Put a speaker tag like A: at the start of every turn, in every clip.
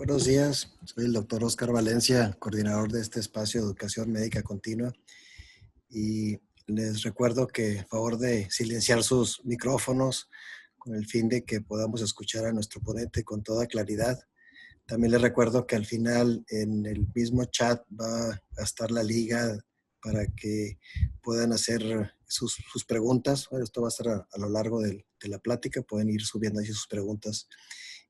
A: Buenos días, soy el doctor Oscar Valencia, coordinador de este espacio de educación médica continua y les recuerdo que a favor de silenciar sus micrófonos con el fin de que podamos escuchar a nuestro ponente con toda claridad. También les recuerdo que al final en el mismo chat va a estar la liga para que puedan hacer sus preguntas. Bueno, esto va a estar a lo largo de la plática, pueden ir subiendo ahí sus preguntas.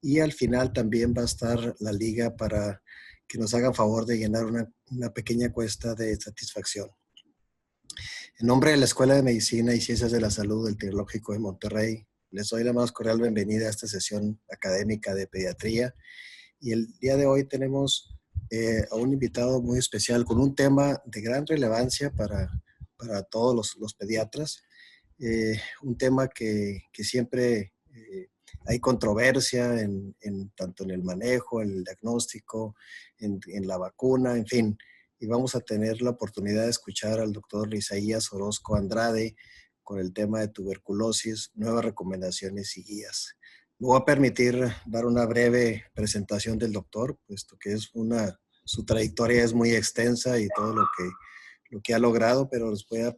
A: Y al final también va a estar la liga para que nos hagan favor de llenar una pequeña encuesta de satisfacción. En nombre de la Escuela de Medicina y Ciencias de la Salud del Tecnológico de Monterrey, les doy la más cordial bienvenida a esta sesión académica de pediatría. Y el día de hoy tenemos a un invitado muy especial con un tema de gran relevancia para todos los pediatras. Un tema que siempre hay controversia tanto en el manejo, en el diagnóstico, en la vacuna, en fin. Y vamos a tener la oportunidad de escuchar al doctor Isaías Orozco Andrade con el tema de tuberculosis, nuevas recomendaciones y guías. Me voy a permitir dar una breve presentación del doctor, puesto que su trayectoria es muy extensa y todo lo que ha logrado, pero les voy a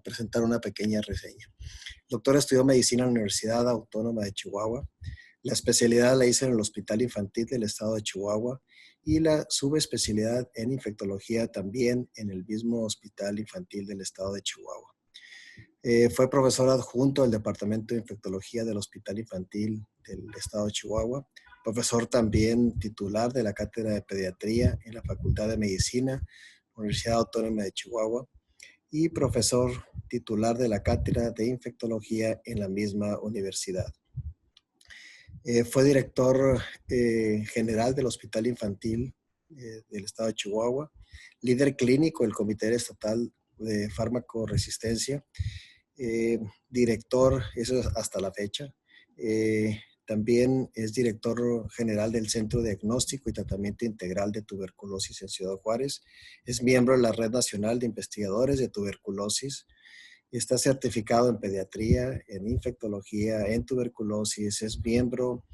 A: presentar una pequeña reseña. El doctor estudió medicina en la Universidad Autónoma de Chihuahua. La especialidad la hizo en el Hospital Infantil del Estado de Chihuahua y la subespecialidad en infectología también en el mismo Hospital Infantil del Estado de Chihuahua. Fue profesor adjunto del Departamento de Infectología del Hospital Infantil del Estado de Chihuahua, profesor también titular de la Cátedra de Pediatría en la Facultad de Medicina, Universidad Autónoma de Chihuahua, y profesor titular de la Cátedra de Infectología en la misma universidad. Fue director general del Hospital Infantil del Estado de Chihuahua, líder clínico del Comité Estatal de Farmacoresistencia, director, eso es hasta la fecha. También es director general del Centro de Diagnóstico y Tratamiento Integral de Tuberculosis en Ciudad Juárez. Es miembro de la Red Nacional de Investigadores de Tuberculosis. Está certificado en pediatría, en infectología, en tuberculosis. Es miembro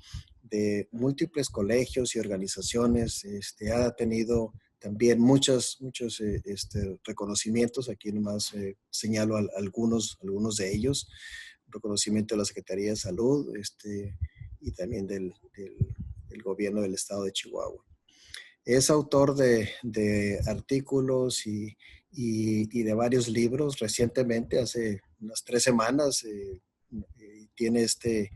A: de múltiples colegios y organizaciones. Ha tenido también muchos reconocimientos. Aquí nomás señalo algunos de ellos. Reconocimiento de la Secretaría de Salud y también del gobierno del estado de Chihuahua. Es autor de artículos y de varios libros. Recientemente, hace unas 3 semanas, tiene este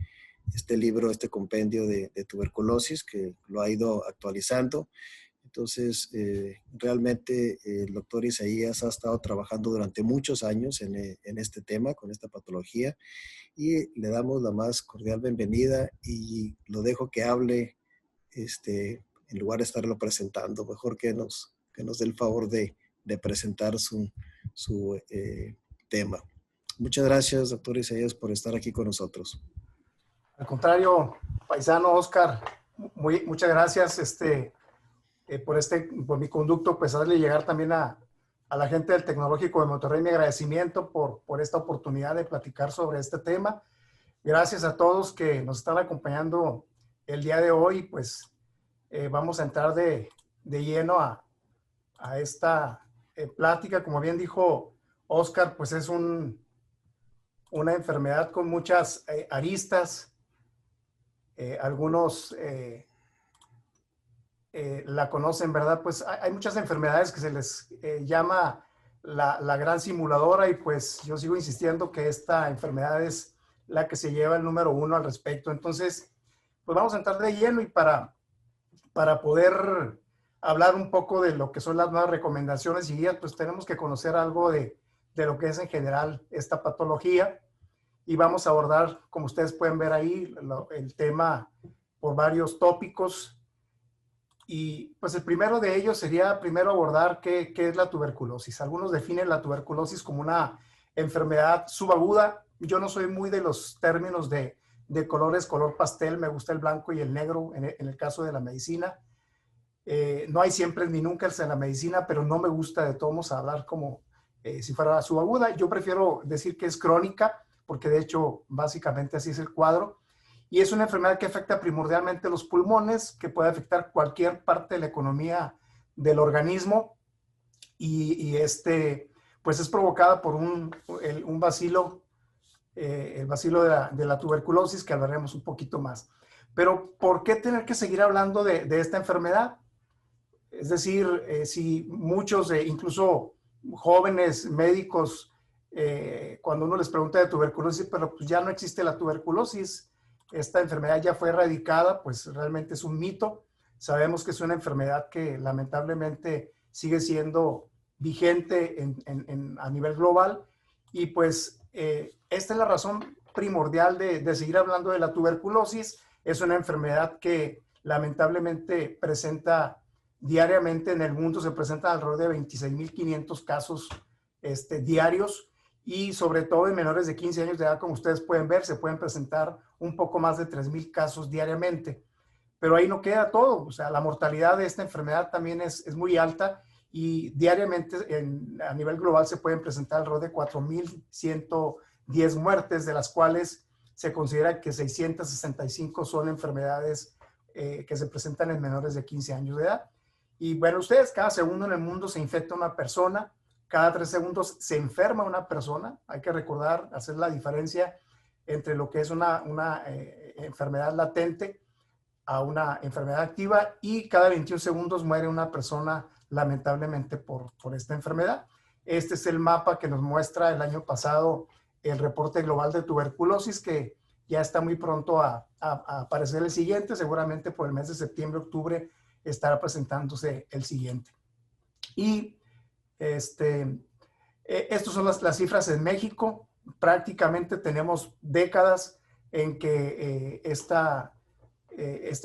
A: libro, este compendio de tuberculosis que lo ha ido actualizando. Entonces, realmente el doctor Isaías ha estado trabajando durante muchos años en este tema, con esta patología, y le damos la más cordial bienvenida y lo dejo que hable en lugar de estarlo presentando. Mejor que nos dé el favor de presentar su tema. Muchas gracias, doctor Isaías, por estar aquí con nosotros.
B: Al contrario, paisano Oscar, muchas gracias por mi conducto, pues darle llegar también a la gente del Tecnológico de Monterrey mi agradecimiento por esta oportunidad de platicar sobre este tema. Gracias a todos que nos están acompañando el día de hoy, pues vamos a entrar de lleno a esta plática. Como bien dijo Oscar, pues es una enfermedad con muchas aristas. Algunos la conocen, ¿verdad? Pues hay muchas enfermedades que se les llama la gran simuladora y pues yo sigo insistiendo que esta enfermedad es la que se lleva el número 1 al respecto. Entonces, pues vamos a entrar de lleno y para poder hablar un poco de lo que son las nuevas recomendaciones y guías, pues tenemos que conocer algo de lo que es en general esta patología. Y vamos a abordar, como ustedes pueden ver ahí, el tema por varios tópicos. Y pues el primero de ellos sería primero abordar qué es la tuberculosis. Algunos definen la tuberculosis como una enfermedad subaguda. Yo no soy muy de los términos de colores, color pastel. Me gusta el blanco y el negro en el caso de la medicina. No hay siempre ni nunca en la medicina, pero no me gusta de todos modos hablar como si fuera subaguda. Yo prefiero decir que es crónica, porque de hecho básicamente así es el cuadro. y es una enfermedad que afecta primordialmente los pulmones, que puede afectar cualquier parte de la economía del organismo y pues es provocada por un bacilo, el bacilo de la tuberculosis, que hablaremos un poquito más. Pero ¿por qué tener que seguir hablando de esta enfermedad? Es decir, si muchos, incluso jóvenes médicos, cuando uno les pregunta de tuberculosis, pero pues ya no existe la tuberculosis, esta enfermedad ya fue erradicada, pues realmente es un mito. Sabemos que es una enfermedad que lamentablemente sigue siendo vigente a nivel global y pues esta es la razón primordial de seguir hablando de la tuberculosis. Es una enfermedad que lamentablemente presenta diariamente en el mundo, se presentan alrededor de 26.500 casos diarios y sobre todo en menores de 15 años de edad, como ustedes pueden ver, se pueden presentar un poco más de 3.000 casos diariamente. Pero ahí no queda todo, o sea, la mortalidad de esta enfermedad también es muy alta y diariamente a nivel global se pueden presentar alrededor de 4.110 muertes, de las cuales se considera que 665 son enfermedades que se presentan en menores de 15 años de edad. Y bueno, ustedes, cada segundo en el mundo se infecta una persona, cada 3 segundos se enferma una persona. Hay que recordar, hacer la diferencia entre lo que es una enfermedad latente a una enfermedad activa, y cada 21 segundos muere una persona lamentablemente por esta enfermedad. Este es el mapa que nos muestra el año pasado el reporte global de tuberculosis, que ya está muy pronto a aparecer el siguiente, seguramente por el mes de septiembre, octubre, estará presentándose el siguiente. Y estas son las cifras en México. Prácticamente tenemos décadas en que estas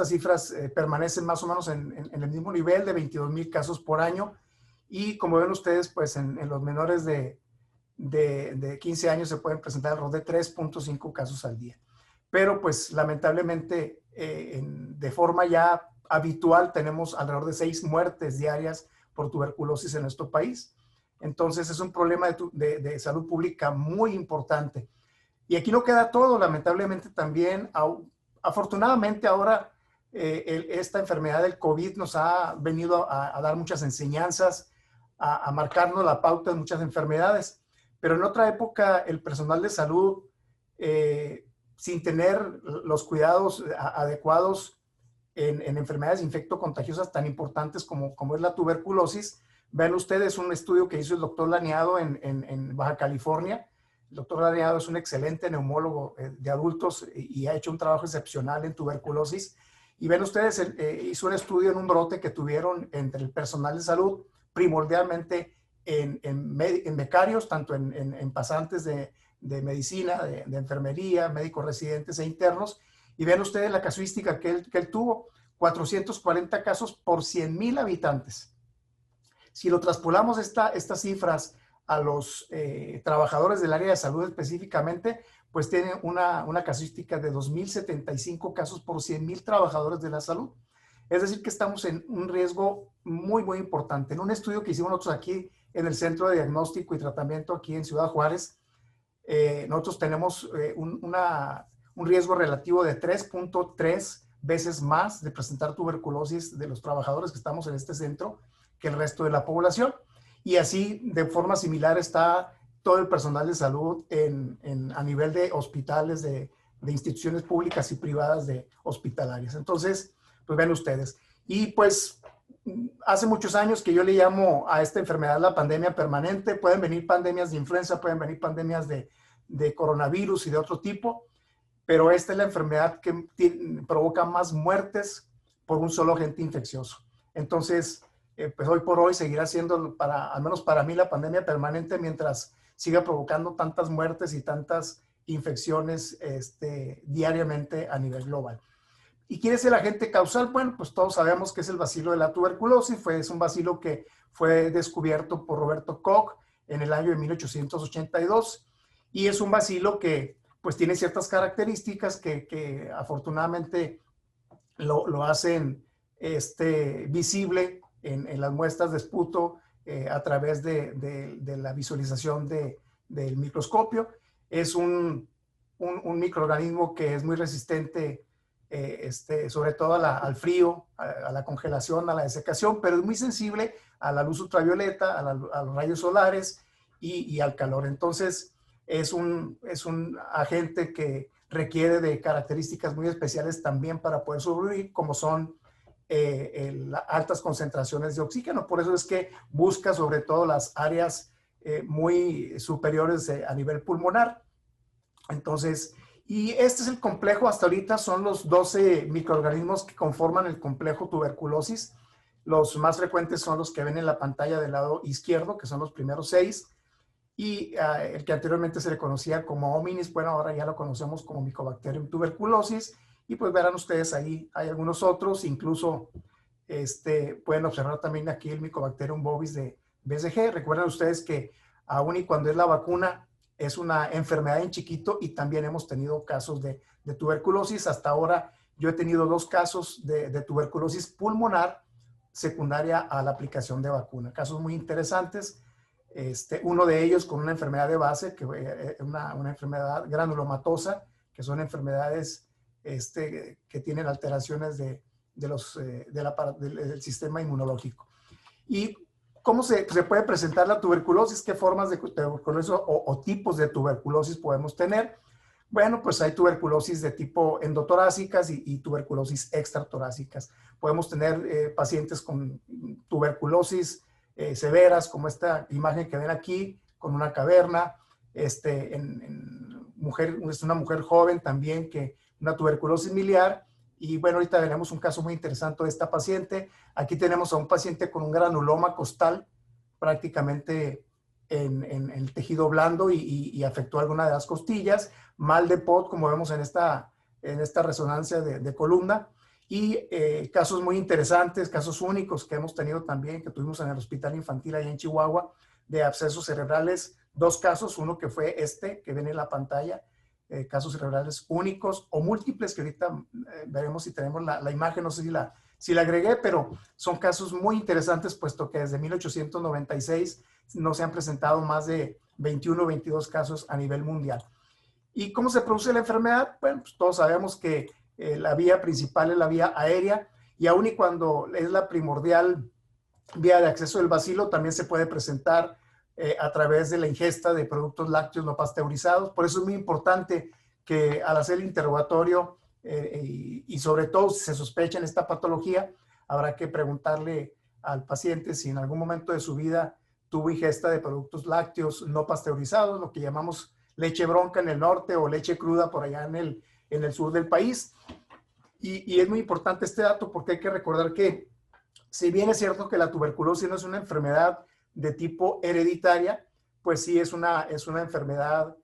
B: cifras permanecen más o menos en el mismo nivel de 22,000 casos por año. Y como ven ustedes, pues en los menores de 15 años se pueden presentar alrededor de 3.5 casos al día. Pero pues lamentablemente de forma ya habitual tenemos alrededor de 6 muertes diarias por tuberculosis en nuestro país. Entonces es un problema de salud pública muy importante. Y aquí no queda todo, lamentablemente también, afortunadamente ahora esta enfermedad del COVID nos ha venido a dar muchas enseñanzas, a marcarnos la pauta de muchas enfermedades. Pero en otra época el personal de salud, sin tener los cuidados adecuados en enfermedades infectocontagiosas tan importantes como es la tuberculosis. Ven ustedes un estudio que hizo el doctor Laniado en Baja California. El doctor Laniado es un excelente neumólogo de adultos y ha hecho un trabajo excepcional en tuberculosis. Y ven ustedes, hizo un estudio en un brote que tuvieron entre el personal de salud, primordialmente en becarios, tanto en pasantes de medicina, de enfermería, médicos residentes e internos. Y ven ustedes la casuística que él tuvo, 440 casos por 100,000 habitantes. Si lo traspolamos estas cifras a los trabajadores del área de salud específicamente, pues tienen una casuística de 2.075 casos por 100,000 trabajadores de la salud. Es decir, que estamos en un riesgo muy, muy importante. En un estudio que hicimos nosotros aquí en el Centro de Diagnóstico y Tratamiento aquí en Ciudad Juárez, nosotros tenemos un riesgo relativo de 3.3 veces más de presentar tuberculosis de los trabajadores que estamos en este centro que el resto de la población. Y así, de forma similar, está todo el personal de salud a nivel de hospitales, de instituciones públicas y privadas de hospitalarias. Entonces, pues ven ustedes. Y pues hace muchos años que yo le llamo a esta enfermedad la pandemia permanente. Pueden venir pandemias de influenza, pueden venir pandemias de coronavirus y de otro tipo, pero esta es la enfermedad que provoca más muertes por un solo agente infeccioso. Entonces, pues hoy por hoy seguirá siendo, al menos para mí, la pandemia permanente mientras siga provocando tantas muertes y tantas infecciones diariamente a nivel global. ¿Y quién es el agente causal? Bueno, pues todos sabemos que es el bacilo de la tuberculosis. Es un bacilo que fue descubierto por Roberto Koch en el año de 1882 y es un bacilo que pues tiene ciertas características que afortunadamente lo hacen visible en las muestras de esputo a través de la visualización del microscopio. Es un un microorganismo que es muy resistente, sobre todo al frío, a la congelación, a la desecación, pero es muy sensible a la luz ultravioleta, a los rayos solares y al calor. Entonces, es un agente que requiere de características muy especiales también para poder sobrevivir, como son altas concentraciones de oxígeno. Por eso es que busca sobre todo las áreas muy superiores a nivel pulmonar. Entonces, y este es el complejo, hasta ahorita son los 12 microorganismos que conforman el complejo tuberculosis. Los más frecuentes son los que ven en la pantalla del lado izquierdo, que son los primeros 6. Y el que anteriormente se le conocía como hominis, bueno, ahora ya lo conocemos como Mycobacterium tuberculosis. Y pues verán ustedes ahí, hay algunos otros, incluso pueden observar también aquí el Mycobacterium bovis de BCG. Recuerden ustedes que aún y cuando es la vacuna, es una enfermedad en chiquito y también hemos tenido casos de tuberculosis. Hasta ahora yo he tenido 2 casos de tuberculosis pulmonar secundaria a la aplicación de vacuna. Casos muy interesantes. Uno de ellos con una enfermedad de base, que una enfermedad granulomatosa, que son enfermedades que tienen alteraciones del sistema inmunológico. ¿Y cómo se puede presentar la tuberculosis? ¿Qué formas de tuberculosis o tipos de tuberculosis podemos tener? Bueno, pues hay tuberculosis de tipo endotorácicas y tuberculosis extratorácicas. Podemos tener pacientes con tuberculosis severas, como esta imagen que ven aquí, con una caverna. Es una mujer joven también, que una tuberculosis miliar. Y bueno, ahorita veremos un caso muy interesante de esta paciente. Aquí tenemos a un paciente con un granuloma costal, prácticamente en el tejido blando y afectó alguna de las costillas. Mal de Pot, como vemos en esta resonancia de columna. Y casos muy interesantes, casos únicos que hemos tenido también, que tuvimos en el Hospital Infantil allá en Chihuahua, de abscesos cerebrales. 2 casos, uno que fue que ven en la pantalla, casos cerebrales únicos o múltiples, que ahorita veremos si tenemos la imagen, no sé si la agregué, pero son casos muy interesantes, puesto que desde 1896 no se han presentado más de 21 o 22 casos a nivel mundial. ¿Y cómo se produce la enfermedad? Bueno, pues todos sabemos que la vía principal es la vía aérea, y aun y cuando es la primordial vía de acceso del bacilo, también se puede presentar a través de la ingesta de productos lácteos no pasteurizados. Por eso es muy importante que al hacer el interrogatorio y sobre todo si se sospecha en esta patología, habrá que preguntarle al paciente si en algún momento de su vida tuvo ingesta de productos lácteos no pasteurizados, lo que llamamos leche bronca en el norte o leche cruda por allá en el sur del país. Y es muy importante este dato, porque hay que recordar que si bien es cierto que la tuberculosis no es una enfermedad de tipo hereditaria, pues sí es una enfermedad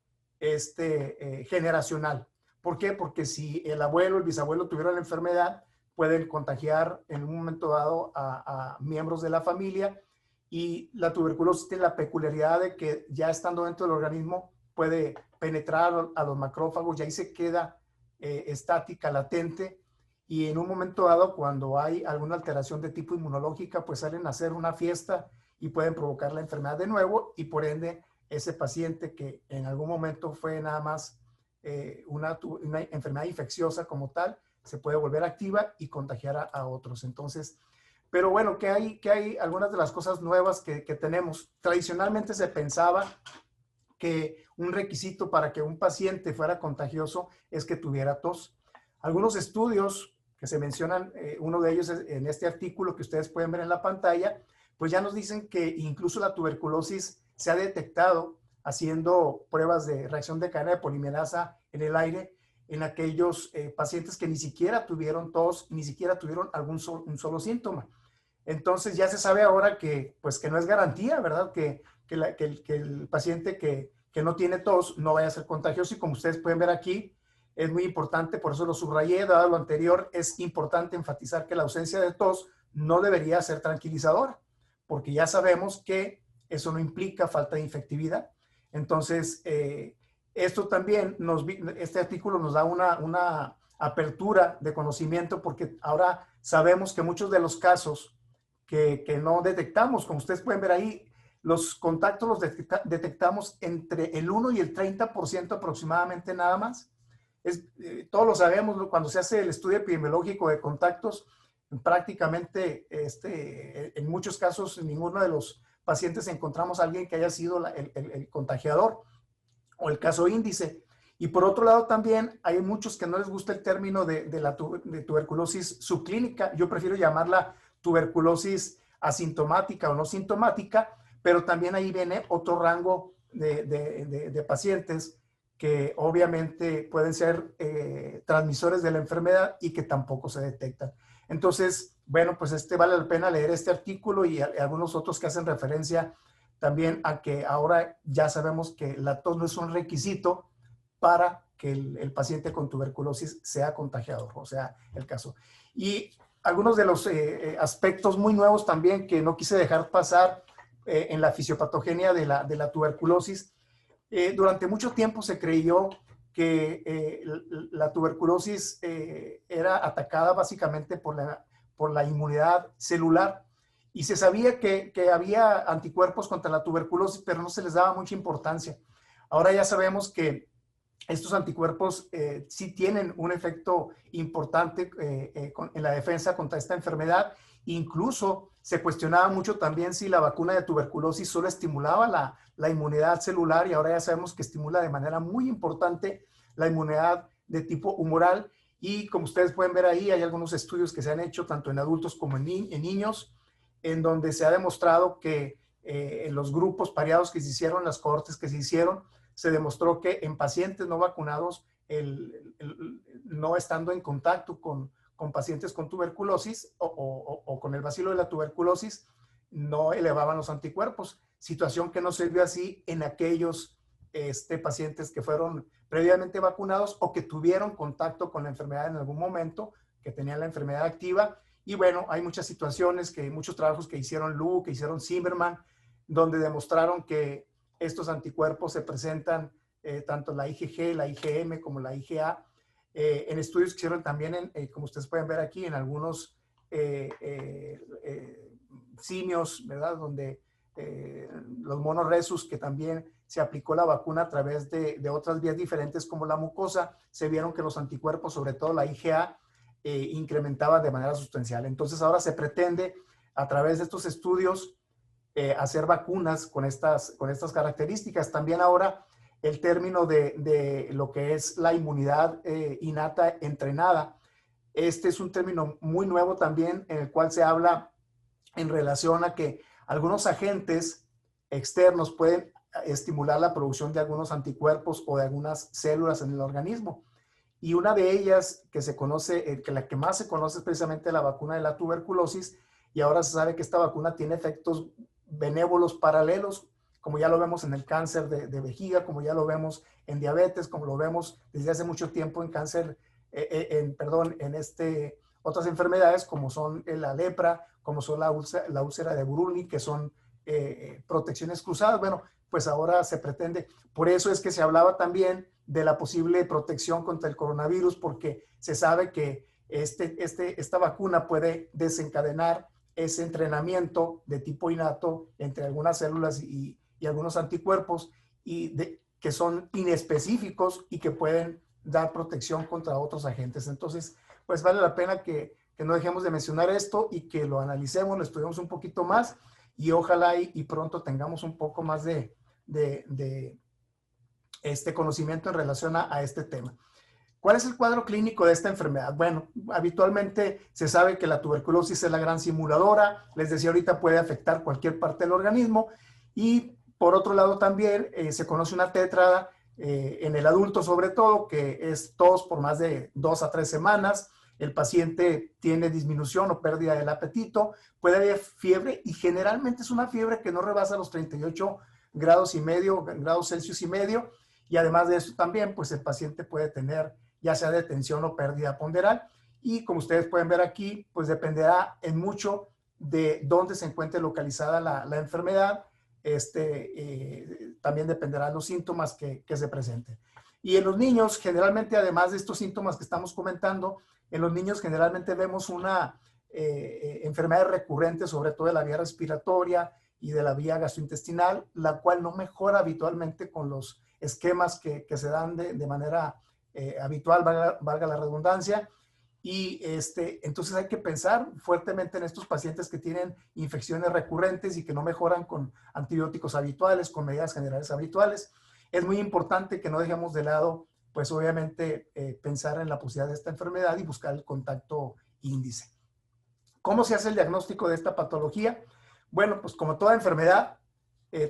B: generacional. ¿Por qué? Porque si el abuelo o el bisabuelo tuvieron la enfermedad, pueden contagiar en un momento dado a miembros de la familia, y la tuberculosis tiene la peculiaridad de que ya estando dentro del organismo puede penetrar a los macrófagos y ahí se queda estática, latente, y en un momento dado, cuando hay alguna alteración de tipo inmunológica, pues salen a hacer una fiesta y pueden provocar la enfermedad de nuevo, y por ende ese paciente que en algún momento fue nada más una enfermedad infecciosa como tal, se puede volver activa y contagiar a otros. Entonces, pero bueno, ¿qué hay? Algunas de las cosas nuevas que tenemos. Tradicionalmente se pensaba que un requisito para que un paciente fuera contagioso es que tuviera tos. Algunos estudios que se mencionan, uno de ellos es en este artículo que ustedes pueden ver en la pantalla, pues ya nos dicen que incluso la tuberculosis se ha detectado haciendo pruebas de reacción de cadena de polimerasa en el aire en aquellos pacientes que ni siquiera tuvieron tos, ni siquiera tuvieron un solo síntoma. Entonces ya se sabe ahora que, pues, que no es garantía, ¿verdad? Que el paciente que no tiene tos no vaya a ser contagioso, y como ustedes pueden ver aquí, es muy importante, por eso lo subrayé, dado lo anterior, es importante enfatizar que la ausencia de tos no debería ser tranquilizadora, porque ya sabemos que eso no implica falta de infectividad. Entonces, esto también, este artículo nos da una apertura de conocimiento, porque ahora sabemos que muchos de los casos que no detectamos, como ustedes pueden ver ahí, los contactos los detectamos entre el 1 y el 30% aproximadamente nada más. Todos lo sabemos, cuando se hace el estudio epidemiológico de contactos, prácticamente en muchos casos en ninguno de los pacientes encontramos a alguien que haya sido el contagiador o el caso índice. Y por otro lado también hay muchos que no les gusta el término de tuberculosis subclínica. Yo prefiero llamarla tuberculosis asintomática o no sintomática, pero también ahí viene otro rango de pacientes que obviamente pueden ser transmisores de la enfermedad y que tampoco se detectan. Entonces, bueno, pues vale la pena leer este artículo y algunos otros que hacen referencia también a que ahora ya sabemos que la tos no es un requisito para que el paciente con tuberculosis sea contagiador, o sea, el caso. Y algunos de los aspectos muy nuevos también que no quise dejar pasar en la fisiopatogenia de la tuberculosis. Durante mucho tiempo se creyó que la tuberculosis era atacada básicamente por la inmunidad celular y se sabía que había anticuerpos contra la tuberculosis, pero no se les daba mucha importancia. Ahora ya sabemos que estos anticuerpos sí tienen un efecto importante en la defensa contra esta enfermedad. Incluso se cuestionaba mucho también si la vacuna de tuberculosis solo estimulaba la inmunidad celular, y ahora ya sabemos que estimula de manera muy importante la inmunidad de tipo humoral. Y como ustedes pueden ver ahí, hay algunos estudios que se han hecho tanto en adultos como en niños, en donde se ha demostrado que en los grupos pareados que se hicieron, las cohortes que se hicieron, se demostró que en pacientes no vacunados, no estando en contacto con pacientes con tuberculosis o con el bacilo de la tuberculosis, no elevaban los anticuerpos, situación que no se vio así en aquellos pacientes que fueron previamente vacunados o que tuvieron contacto con la enfermedad en algún momento, que tenían la enfermedad activa. Y bueno, hay muchas situaciones, muchos trabajos que hicieron Lu, que hicieron Zimmerman, donde demostraron que estos anticuerpos se presentan tanto la IgG, la IgM como la IgA, en estudios que hicieron también, como ustedes pueden ver aquí, en algunos simios, ¿verdad? Donde los monos rhesus, que también se aplicó la vacuna a través de otras vías diferentes como la mucosa, se vieron que los anticuerpos, sobre todo la IgA, incrementaban de manera sustancial. Entonces ahora se pretende, a través de estos estudios, hacer vacunas con estas características. También ahora el término de lo que es la inmunidad innata entrenada. Este es un término muy nuevo también, en el cual se habla en relación a que algunos agentes externos pueden estimular la producción de algunos anticuerpos o de algunas células en el organismo. Y una de ellas que se conoce, que la que más se conoce es precisamente la vacuna de la tuberculosis, y ahora se sabe que esta vacuna tiene efectos benévolos paralelos, como ya lo vemos en el cáncer de vejiga, como ya lo vemos en diabetes, como lo vemos desde hace mucho tiempo en cáncer, otras enfermedades como son la lepra, como son la úlcera de Buruli, que son protecciones cruzadas. Bueno, pues ahora se pretende, por eso es que se hablaba también de la posible protección contra el coronavirus, porque se sabe que esta vacuna puede desencadenar ese entrenamiento de tipo innato entre algunas células y algunos anticuerpos que son inespecíficos y que pueden dar protección contra otros agentes. Entonces, pues vale la pena que no dejemos de mencionar esto y que lo analicemos, lo estudiemos un poquito más, y ojalá y pronto tengamos un poco más de este conocimiento en relación a este tema. ¿Cuál es el cuadro clínico de esta enfermedad? Bueno, habitualmente se sabe que la tuberculosis es la gran simuladora. Les decía ahorita, puede afectar cualquier parte del organismo. Y por otro lado también se conoce una tétrada en el adulto, sobre todo, que es tos por más de 2 a 3 semanas. El paciente tiene disminución o pérdida del apetito, puede haber fiebre, y generalmente es una fiebre que no rebasa los 38 grados y medio, grados Celsius y medio. Y además de eso también, pues el paciente puede tener ya sea de tensión o pérdida ponderal. Y como ustedes pueden ver aquí, pues dependerá en mucho de dónde se encuentre localizada la enfermedad. También dependerán los síntomas que se presenten. Y en los niños, generalmente, además de estos síntomas que estamos comentando, en los niños generalmente vemos una enfermedad recurrente, sobre todo de la vía respiratoria y de la vía gastrointestinal, la cual no mejora habitualmente con los esquemas que se dan de manera habitual, valga la redundancia. Y entonces hay que pensar fuertemente en estos pacientes que tienen infecciones recurrentes y que no mejoran con antibióticos habituales, con medidas generales habituales. Es muy importante que no dejemos de lado, pues obviamente, pensar en la posibilidad de esta enfermedad y buscar el contacto índice. ¿Cómo se hace el diagnóstico de esta patología? Bueno, pues como toda enfermedad,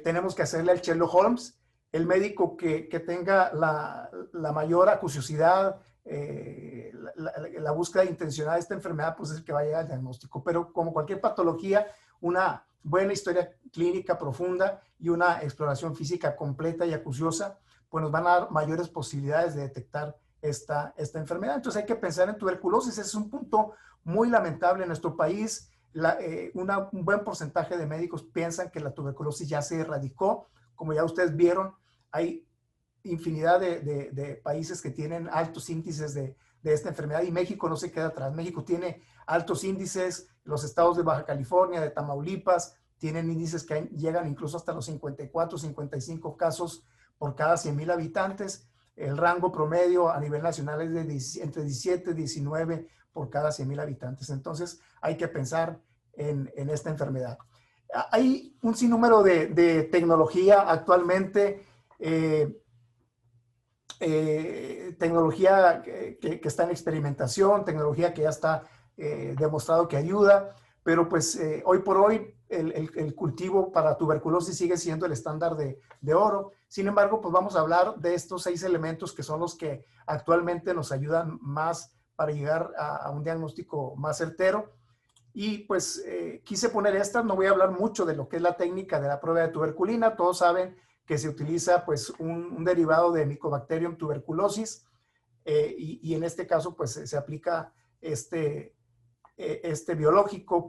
B: tenemos que hacerle al Sherlock Holmes. El médico que tenga la mayor acuciosidad, la búsqueda intencionada de esta enfermedad, pues es el que va a llegar al diagnóstico. Pero como cualquier patología, una buena historia clínica profunda y una exploración física completa y acuciosa, pues nos van a dar mayores posibilidades de detectar esta enfermedad. Entonces hay que pensar en tuberculosis. Ese es un punto muy lamentable en nuestro país. Un buen porcentaje de médicos piensan que la tuberculosis ya se erradicó. Como ya ustedes vieron, hay infinidad de países que tienen altos índices de esta enfermedad y México no se queda atrás. México tiene altos índices, los estados de Baja California, de Tamaulipas, tienen índices que llegan incluso hasta los 54, 55 casos por cada 100,000 habitantes. El rango promedio a nivel nacional es de entre 17 y 19 por cada 100,000 habitantes. Entonces hay que pensar en esta enfermedad. Hay un sinnúmero de tecnología actualmente, tecnología que está en experimentación, tecnología que ya está demostrado que ayuda, pero pues hoy por hoy el cultivo para tuberculosis sigue siendo el estándar de oro. Sin embargo, pues vamos a hablar de estos 6 elementos que son los que actualmente nos ayudan más para llegar a un diagnóstico más certero. Y pues quise poner estas, no voy a hablar mucho de lo que es la técnica de la prueba de tuberculina. Todos saben que se utiliza pues un derivado de Mycobacterium tuberculosis y en este caso pues se aplica este biológico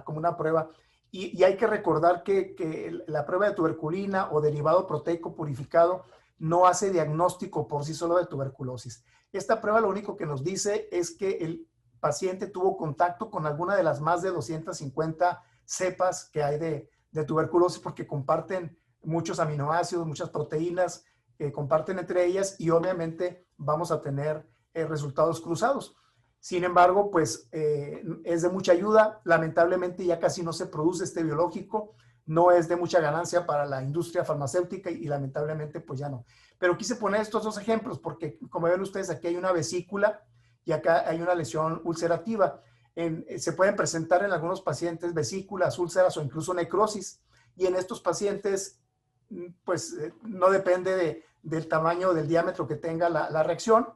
B: como una prueba. Y hay que recordar que la prueba de tuberculina o derivado proteico purificado no hace diagnóstico por sí solo de tuberculosis. Esta prueba lo único que nos dice es que el paciente tuvo contacto con alguna de las más de 250 cepas que hay de tuberculosis porque comparten muchos aminoácidos, muchas proteínas que comparten entre ellas y obviamente vamos a tener resultados cruzados. Sin embargo, pues es de mucha ayuda. Lamentablemente ya casi no se produce este biológico. No es de mucha ganancia para la industria farmacéutica y lamentablemente pues ya no. Pero quise poner estos 2 ejemplos porque como ven ustedes aquí hay una vesícula y acá hay una lesión ulcerativa. Se pueden presentar en algunos pacientes vesículas, úlceras o incluso necrosis. Y en estos pacientes pues no depende del tamaño, del diámetro que tenga la reacción.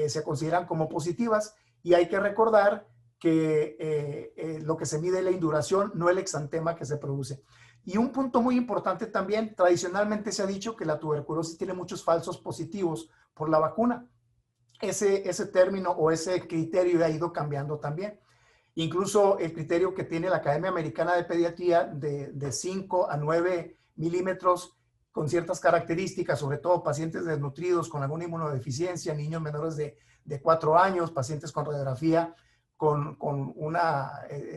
B: Se consideran como positivas. Y hay que recordar que lo que se mide es la induración, no el exantema que se produce. Y un punto muy importante también, tradicionalmente se ha dicho que la tuberculosis tiene muchos falsos positivos por la vacuna. Ese término o ese criterio ha ido cambiando también. Incluso el criterio que tiene la Academia Americana de Pediatría de 5 a 9 milímetros con ciertas características, sobre todo pacientes desnutridos con alguna inmunodeficiencia, niños menores de 4 años, pacientes con radiografía con una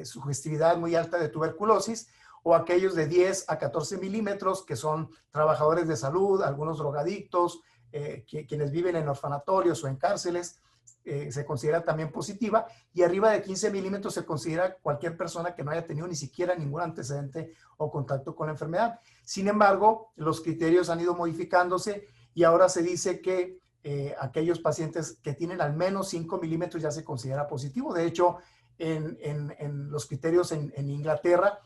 B: sugestividad muy alta de tuberculosis, o aquellos de 10 a 14 milímetros que son trabajadores de salud, algunos drogadictos, quienes viven en orfanatorios o en cárceles, se considera también positiva, y arriba de 15 milímetros se considera cualquier persona que no haya tenido ni siquiera ningún antecedente o contacto con la enfermedad. Sin embargo, los criterios han ido modificándose y ahora se dice que aquellos pacientes que tienen al menos 5 milímetros ya se considera positivo. De hecho, en los criterios en Inglaterra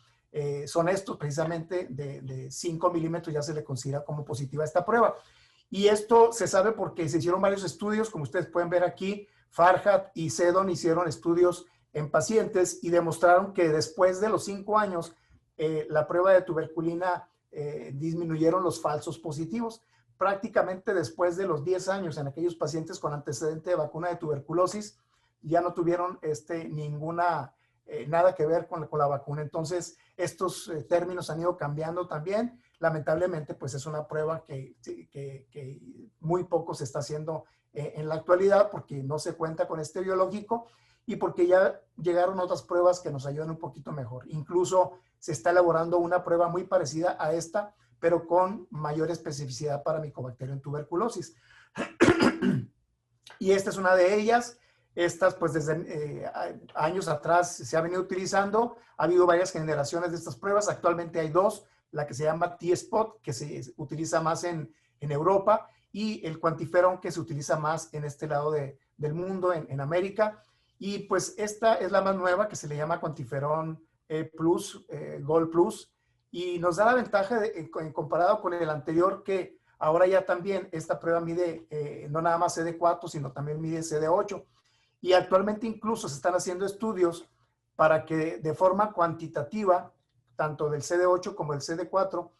B: son estos precisamente de 5 milímetros ya se le considera como positiva esta prueba. Y esto se sabe porque se hicieron varios estudios, como ustedes pueden ver aquí, Farhat y Sedon hicieron estudios en pacientes y demostraron que después de los 5 años, la prueba de tuberculina disminuyeron los falsos positivos. Prácticamente después de los 10 años, en aquellos pacientes con antecedente de vacuna de tuberculosis, ya no tuvieron nada que ver con la vacuna. Entonces, estos términos han ido cambiando también. Lamentablemente, pues es una prueba que muy poco se está haciendo en la actualidad porque no se cuenta con este biológico y porque ya llegaron otras pruebas que nos ayudan un poquito mejor. Incluso se está elaborando una prueba muy parecida a esta, pero con mayor especificidad para Mycobacterium tuberculosis. Y esta es una de ellas. Estas, pues desde años atrás se ha venido utilizando. Ha habido varias generaciones de estas pruebas. Actualmente hay dos. La que se llama T-Spot, que se utiliza más en Europa, y el Quantiferon, que se utiliza más en este lado del mundo, en América. Y pues esta es la más nueva, que se le llama Quantiferon Plus, Gold Plus. Y nos da la ventaja, en comparado con el anterior, que ahora ya también esta prueba mide no nada más CD4, sino también mide CD8. Y actualmente incluso se están haciendo estudios para que de forma cuantitativa, tanto del CD8 como del CD4,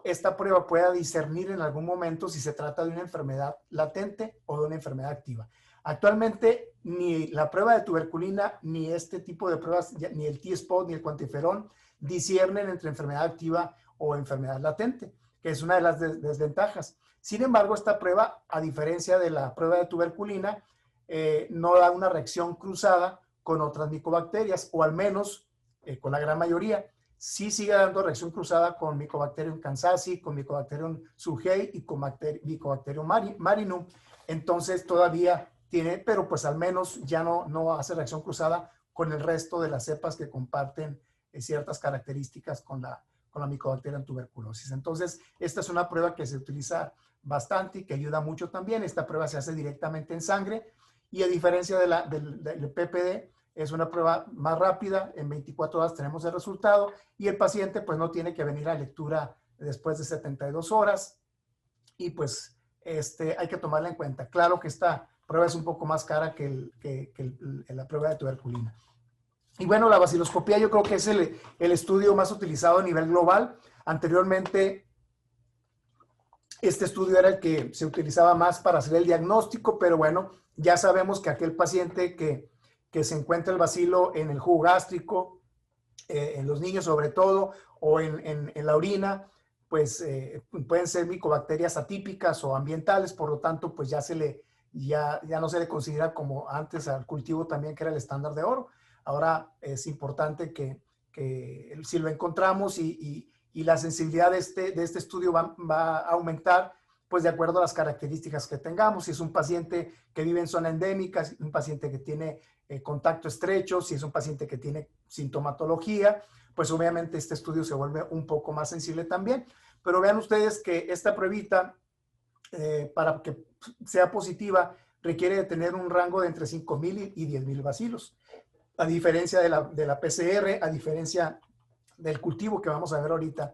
B: esta prueba pueda discernir en algún momento si se trata de una enfermedad latente o de una enfermedad activa. Actualmente ni la prueba de tuberculina, ni este tipo de pruebas, ni el T-Spot, ni el Quantiferon, disciernen entre enfermedad activa o enfermedad latente, que es una de las desventajas. Sin embargo, esta prueba, a diferencia de la prueba de tuberculina, no da una reacción cruzada con otras micobacterias, o al menos con la gran mayoría. Sí sigue dando reacción cruzada con Mycobacterium kansasi, con Mycobacterium surgei y con Mycobacterium marinum. Entonces todavía tiene, pero pues al menos ya no hace reacción cruzada con el resto de las cepas que comparten ciertas características con la Mycobacterium tuberculosis. Entonces, esta es una prueba que se utiliza bastante y que ayuda mucho también. Esta prueba se hace directamente en sangre y a diferencia del PPD, es una prueba más rápida. En 24 horas tenemos el resultado y el paciente pues no tiene que venir a lectura después de 72 horas y pues hay que tomarla en cuenta. Claro que esta prueba es un poco más cara que la prueba de tuberculina. Y bueno, la baciloscopía yo creo que es el estudio más utilizado a nivel global. Anteriormente, este estudio era el que se utilizaba más para hacer el diagnóstico, pero bueno, ya sabemos que aquel paciente que se encuentra el bacilo en el jugo gástrico, en los niños sobre todo, o en la orina, pues pueden ser micobacterias atípicas o ambientales, por lo tanto, pues ya no se le considera como antes al cultivo también, que era el estándar de oro. Ahora es importante que si lo encontramos y la sensibilidad de este estudio va a aumentar, pues de acuerdo a las características que tengamos. Si es un paciente que vive en zona endémica, si es un paciente que tiene contacto estrecho, si es un paciente que tiene sintomatología, pues obviamente este estudio se vuelve un poco más sensible también. Pero vean ustedes que esta pruebita, para que sea positiva, requiere de tener un rango de entre 5,000 y 10,000 bacilos. A diferencia de la PCR, a diferencia del cultivo que vamos a ver ahorita.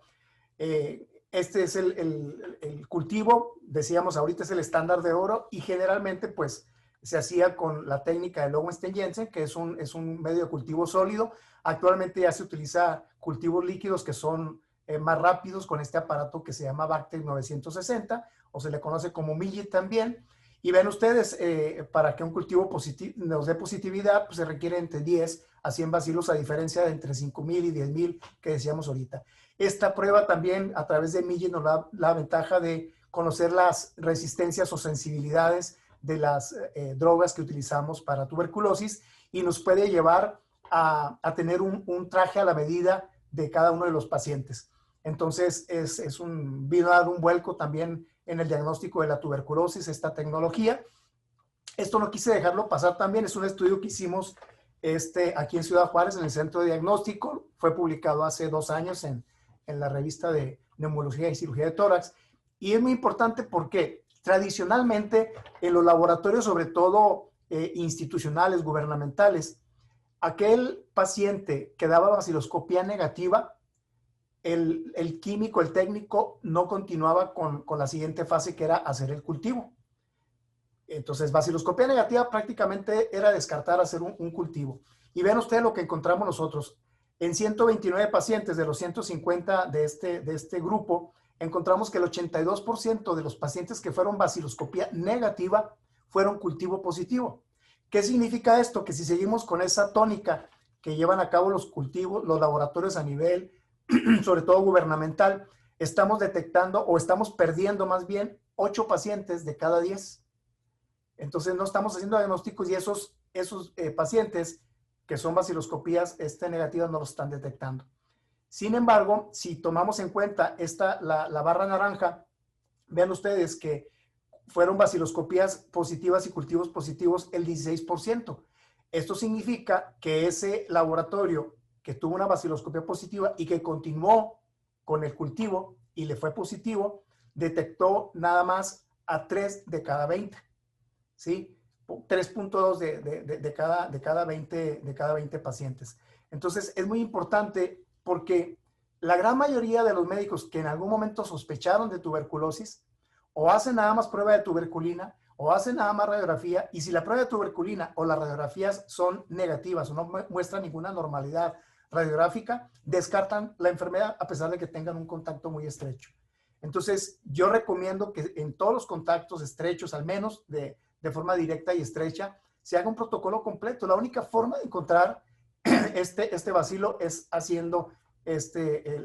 B: Este es el cultivo, decíamos ahorita es el estándar de oro y generalmente pues se hacía con la técnica de Lowenstein-Jensen, que es un medio de cultivo sólido. Actualmente ya se utiliza cultivos líquidos que son más rápidos con este aparato que se llama Bactec 960 o se le conoce como Millet también. Y ven ustedes, para que un cultivo nos dé positividad, pues se requiere entre 10 a 100 bacilos, a diferencia de entre 5,000 y 10,000 que decíamos ahorita. Esta prueba también, a través de Millet, nos da la ventaja de conocer las resistencias o sensibilidades de las drogas que utilizamos para tuberculosis y nos puede llevar a tener un traje a la medida de cada uno de los pacientes. Entonces, vino a dar un vuelco también en el diagnóstico de la tuberculosis, esta tecnología. Esto no quise dejarlo pasar también, es un estudio que hicimos aquí en Ciudad Juárez, en el Centro de Diagnóstico, fue publicado hace 2 años en la revista de Neumología y Cirugía de Tórax, y es muy importante porque tradicionalmente en los laboratorios, sobre todo institucionales, gubernamentales, aquel paciente que daba baciloscopía negativa, el químico, el técnico, no continuaba con la siguiente fase, que era hacer el cultivo. Entonces, baciloscopía negativa prácticamente era descartar hacer un cultivo. Y vean ustedes lo que encontramos nosotros. En 129 pacientes de los 150 de este grupo, encontramos que el 82% de los pacientes que fueron baciloscopía negativa fueron cultivo positivo. ¿Qué significa esto? Que si seguimos con esa tónica que llevan a cabo los cultivos, los laboratorios a nivel sobre todo gubernamental, estamos detectando o estamos perdiendo más bien 8 pacientes de cada 10. Entonces no estamos haciendo diagnósticos y esos esos pacientes que son baciloscopías negativas no los están detectando. Sin embargo, si tomamos en cuenta la barra naranja, vean ustedes que fueron baciloscopías positivas y cultivos positivos el 16%. Esto significa que ese laboratorio que tuvo una baciloscopía positiva y que continuó con el cultivo y le fue positivo, detectó nada más a 3 de cada 20, ¿sí? 3.2 de cada 20 pacientes. Entonces, es muy importante porque la gran mayoría de los médicos que en algún momento sospecharon de tuberculosis o hacen nada más prueba de tuberculina o hacen nada más radiografía, y si la prueba de tuberculina o las radiografías son negativas o no muestran ninguna normalidad radiográfica, descartan la enfermedad a pesar de que tengan un contacto muy estrecho. Entonces, yo recomiendo que en todos los contactos estrechos, al menos de forma directa y estrecha, se haga un protocolo completo. La única forma de encontrar este bacilo es haciendo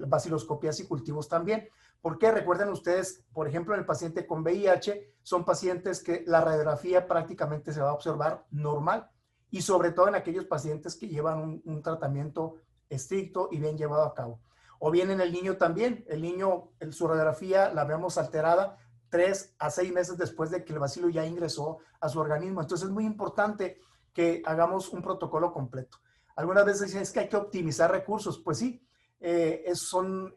B: baciloscopías y cultivos también. Porque recuerden ustedes, por ejemplo, en el paciente con VIH, son pacientes que la radiografía prácticamente se va a observar normal, y sobre todo en aquellos pacientes que llevan un tratamiento estricto y bien llevado a cabo. O bien en el niño también, el niño, su radiografía la vemos alterada 3 a 6 meses después de que el bacilo ya ingresó a su organismo. Entonces es muy importante que hagamos un protocolo completo. Algunas veces dicen es que hay que optimizar recursos. Pues sí, son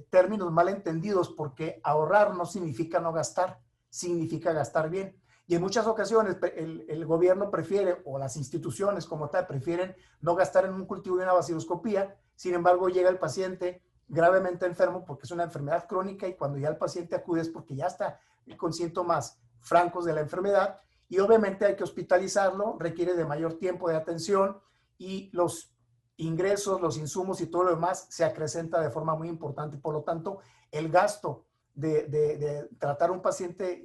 B: términos mal entendidos, porque ahorrar no significa no gastar, significa gastar bien. Y en muchas ocasiones el gobierno prefiere, o las instituciones como tal, prefieren no gastar en un cultivo y una baciloscopía. Sin embargo, llega el paciente gravemente enfermo porque es una enfermedad crónica, y cuando ya el paciente acude es porque ya está con síntomas francos de la enfermedad, y obviamente hay que hospitalizarlo, requiere de mayor tiempo de atención, y los ingresos, los insumos y todo lo demás se acrecenta de forma muy importante. Por lo tanto, el gasto de tratar a un paciente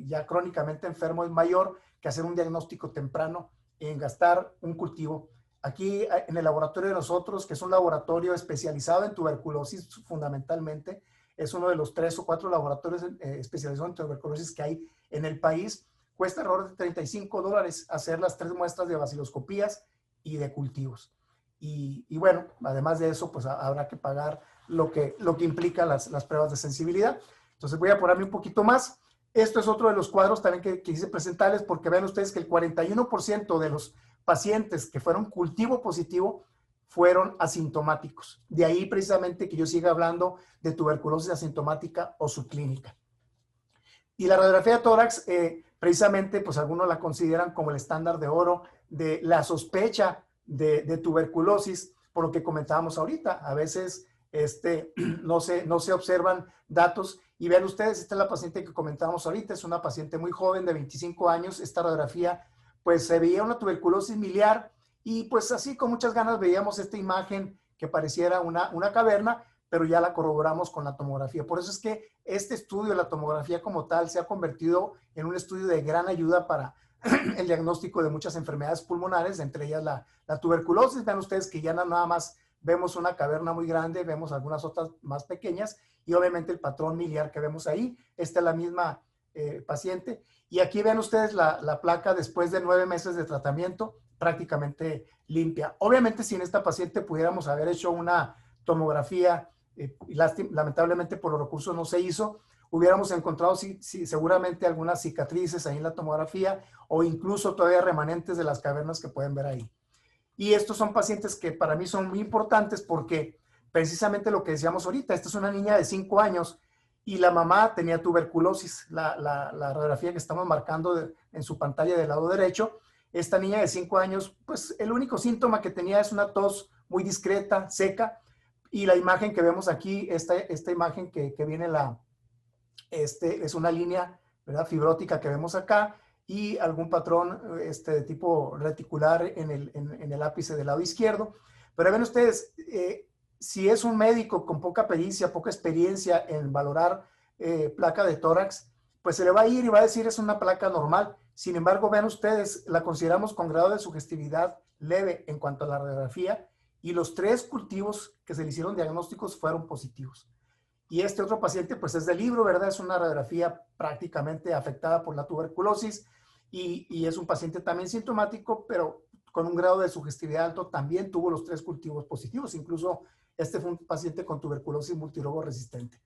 B: ya crónicamente enfermo es mayor que hacer un diagnóstico temprano en gastar un cultivo. Aquí en el laboratorio de nosotros, que es un laboratorio especializado en tuberculosis fundamentalmente, es uno de los 3 o 4 laboratorios especializados en tuberculosis que hay en el país, cuesta alrededor de $35 hacer las 3 muestras de baciloscopías y de cultivos. Y bueno, además de eso, pues habrá que pagar lo que implica las pruebas de sensibilidad. Entonces voy a apurarme un poquito más. Esto es otro de los cuadros también que quise presentarles, porque vean ustedes que el 41% de los pacientes que fueron cultivo positivo fueron asintomáticos. De ahí precisamente que yo siga hablando de tuberculosis asintomática o subclínica. Y la radiografía de tórax, precisamente, pues algunos la consideran como el estándar de oro de la sospecha de tuberculosis, por lo que comentábamos ahorita. A veces no se observan datos. Y vean ustedes, esta es la paciente que comentábamos ahorita, es una paciente muy joven de 25 años. Esta radiografía, pues se veía una tuberculosis miliar, y pues así con muchas ganas veíamos esta imagen que pareciera una caverna, pero ya la corroboramos con la tomografía. Por eso es que este estudio, la tomografía como tal, se ha convertido en un estudio de gran ayuda para el diagnóstico de muchas enfermedades pulmonares, entre ellas la tuberculosis. Vean ustedes que ya nada más vemos una caverna muy grande, vemos algunas otras más pequeñas, y obviamente el patrón miliar que vemos ahí. Esta es la misma paciente. Y aquí ven ustedes la placa después de 9 meses de tratamiento, prácticamente limpia. Obviamente, si en esta paciente pudiéramos haber hecho una tomografía, lamentablemente por los recursos no se hizo, hubiéramos encontrado seguramente algunas cicatrices ahí en la tomografía, o incluso todavía remanentes de las cavernas que pueden ver ahí. Y estos son pacientes que para mí son muy importantes, porque precisamente lo que decíamos ahorita, esta es una niña de 5 años y la mamá tenía tuberculosis. La radiografía que estamos marcando en su pantalla del lado derecho, esta niña de 5 años, pues el único síntoma que tenía es una tos muy discreta, seca, y la imagen que vemos aquí, esta imagen que viene es una línea, ¿verdad?, fibrótica que vemos acá, y algún patrón de tipo reticular en el ápice del lado izquierdo. Pero ven ustedes, si es un médico con poca pericia, poca experiencia en valorar placa de tórax, pues se le va a ir y va a decir es una placa normal. Sin embargo, vean ustedes, la consideramos con grado de sugestividad leve en cuanto a la radiografía, y los 3 cultivos que se le hicieron diagnósticos fueron positivos. Y este otro paciente, pues es de libro, ¿verdad? Es una radiografía prácticamente afectada por la tuberculosis, y es un paciente también sintomático, pero con un grado de sugestividad alto, también tuvo los 3 cultivos positivos. Incluso este fue un paciente con tuberculosis multirobo resistente.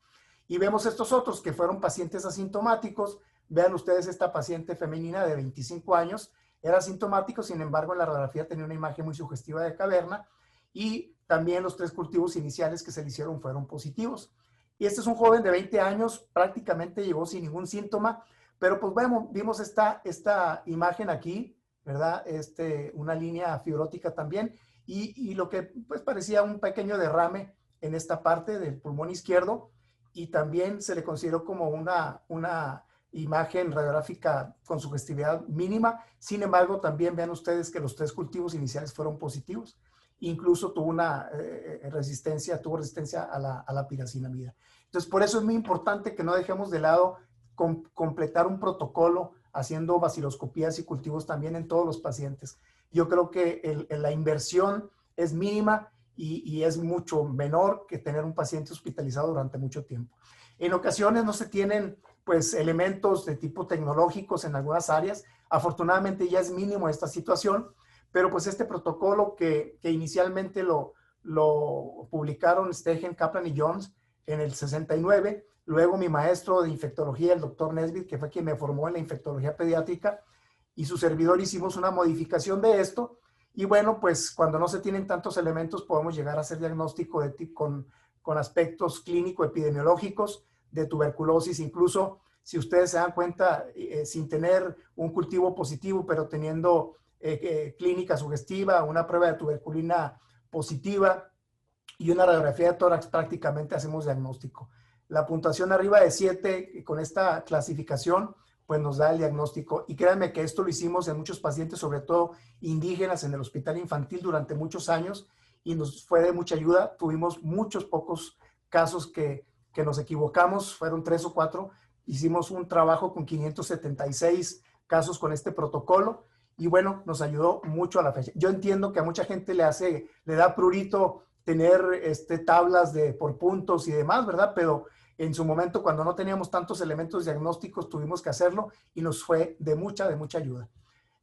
B: Y vemos estos otros que fueron pacientes asintomáticos. Vean ustedes esta paciente femenina de 25 años, era asintomático, sin embargo en la radiografía tenía una imagen muy sugestiva de caverna y también los 3 cultivos iniciales que se le hicieron fueron positivos. Y este es un joven de 20 años, prácticamente llegó sin ningún síntoma, pero pues bueno, vimos esta imagen aquí, ¿verdad? Una línea fibrótica también y lo que pues parecía un pequeño derrame en esta parte del pulmón izquierdo y también se le consideró como una imagen radiográfica con sugestividad mínima. Sin embargo, también vean ustedes que los 3 cultivos iniciales fueron positivos. Incluso tuvo resistencia a la piracinamida. Entonces, por eso es muy importante que no dejemos de lado completar un protocolo haciendo baciloscopías y cultivos también en todos los pacientes. Yo creo que la inversión es mínima y es mucho menor que tener un paciente hospitalizado durante mucho tiempo. En ocasiones no se tienen pues elementos de tipo tecnológicos en algunas áreas. Afortunadamente ya es mínimo esta situación, pero pues este protocolo que inicialmente lo publicaron Stegen, Kaplan y Jones en el 69, luego mi maestro de infectología, el doctor Nesbitt, que fue quien me formó en la infectología pediátrica, y su servidor hicimos una modificación de esto, y bueno, pues cuando no se tienen tantos elementos podemos llegar a hacer diagnóstico con aspectos clínico-epidemiológicos de tuberculosis, incluso si ustedes se dan cuenta, sin tener un cultivo positivo, pero teniendo clínica sugestiva, una prueba de tuberculina positiva y una radiografía de tórax, prácticamente hacemos diagnóstico. La puntuación arriba de 7 con esta clasificación, pues nos da el diagnóstico. Y créanme que esto lo hicimos en muchos pacientes, sobre todo indígenas, en el hospital infantil durante muchos años y nos fue de mucha ayuda. Tuvimos pocos casos que nos equivocamos, fueron 3 o 4. Hicimos un trabajo con 576 casos con este protocolo y bueno, nos ayudó mucho a la fecha. Yo entiendo que a mucha gente le da prurito tener tablas por puntos y demás, ¿verdad? Pero en su momento, cuando no teníamos tantos elementos diagnósticos, tuvimos que hacerlo y nos fue de mucha ayuda.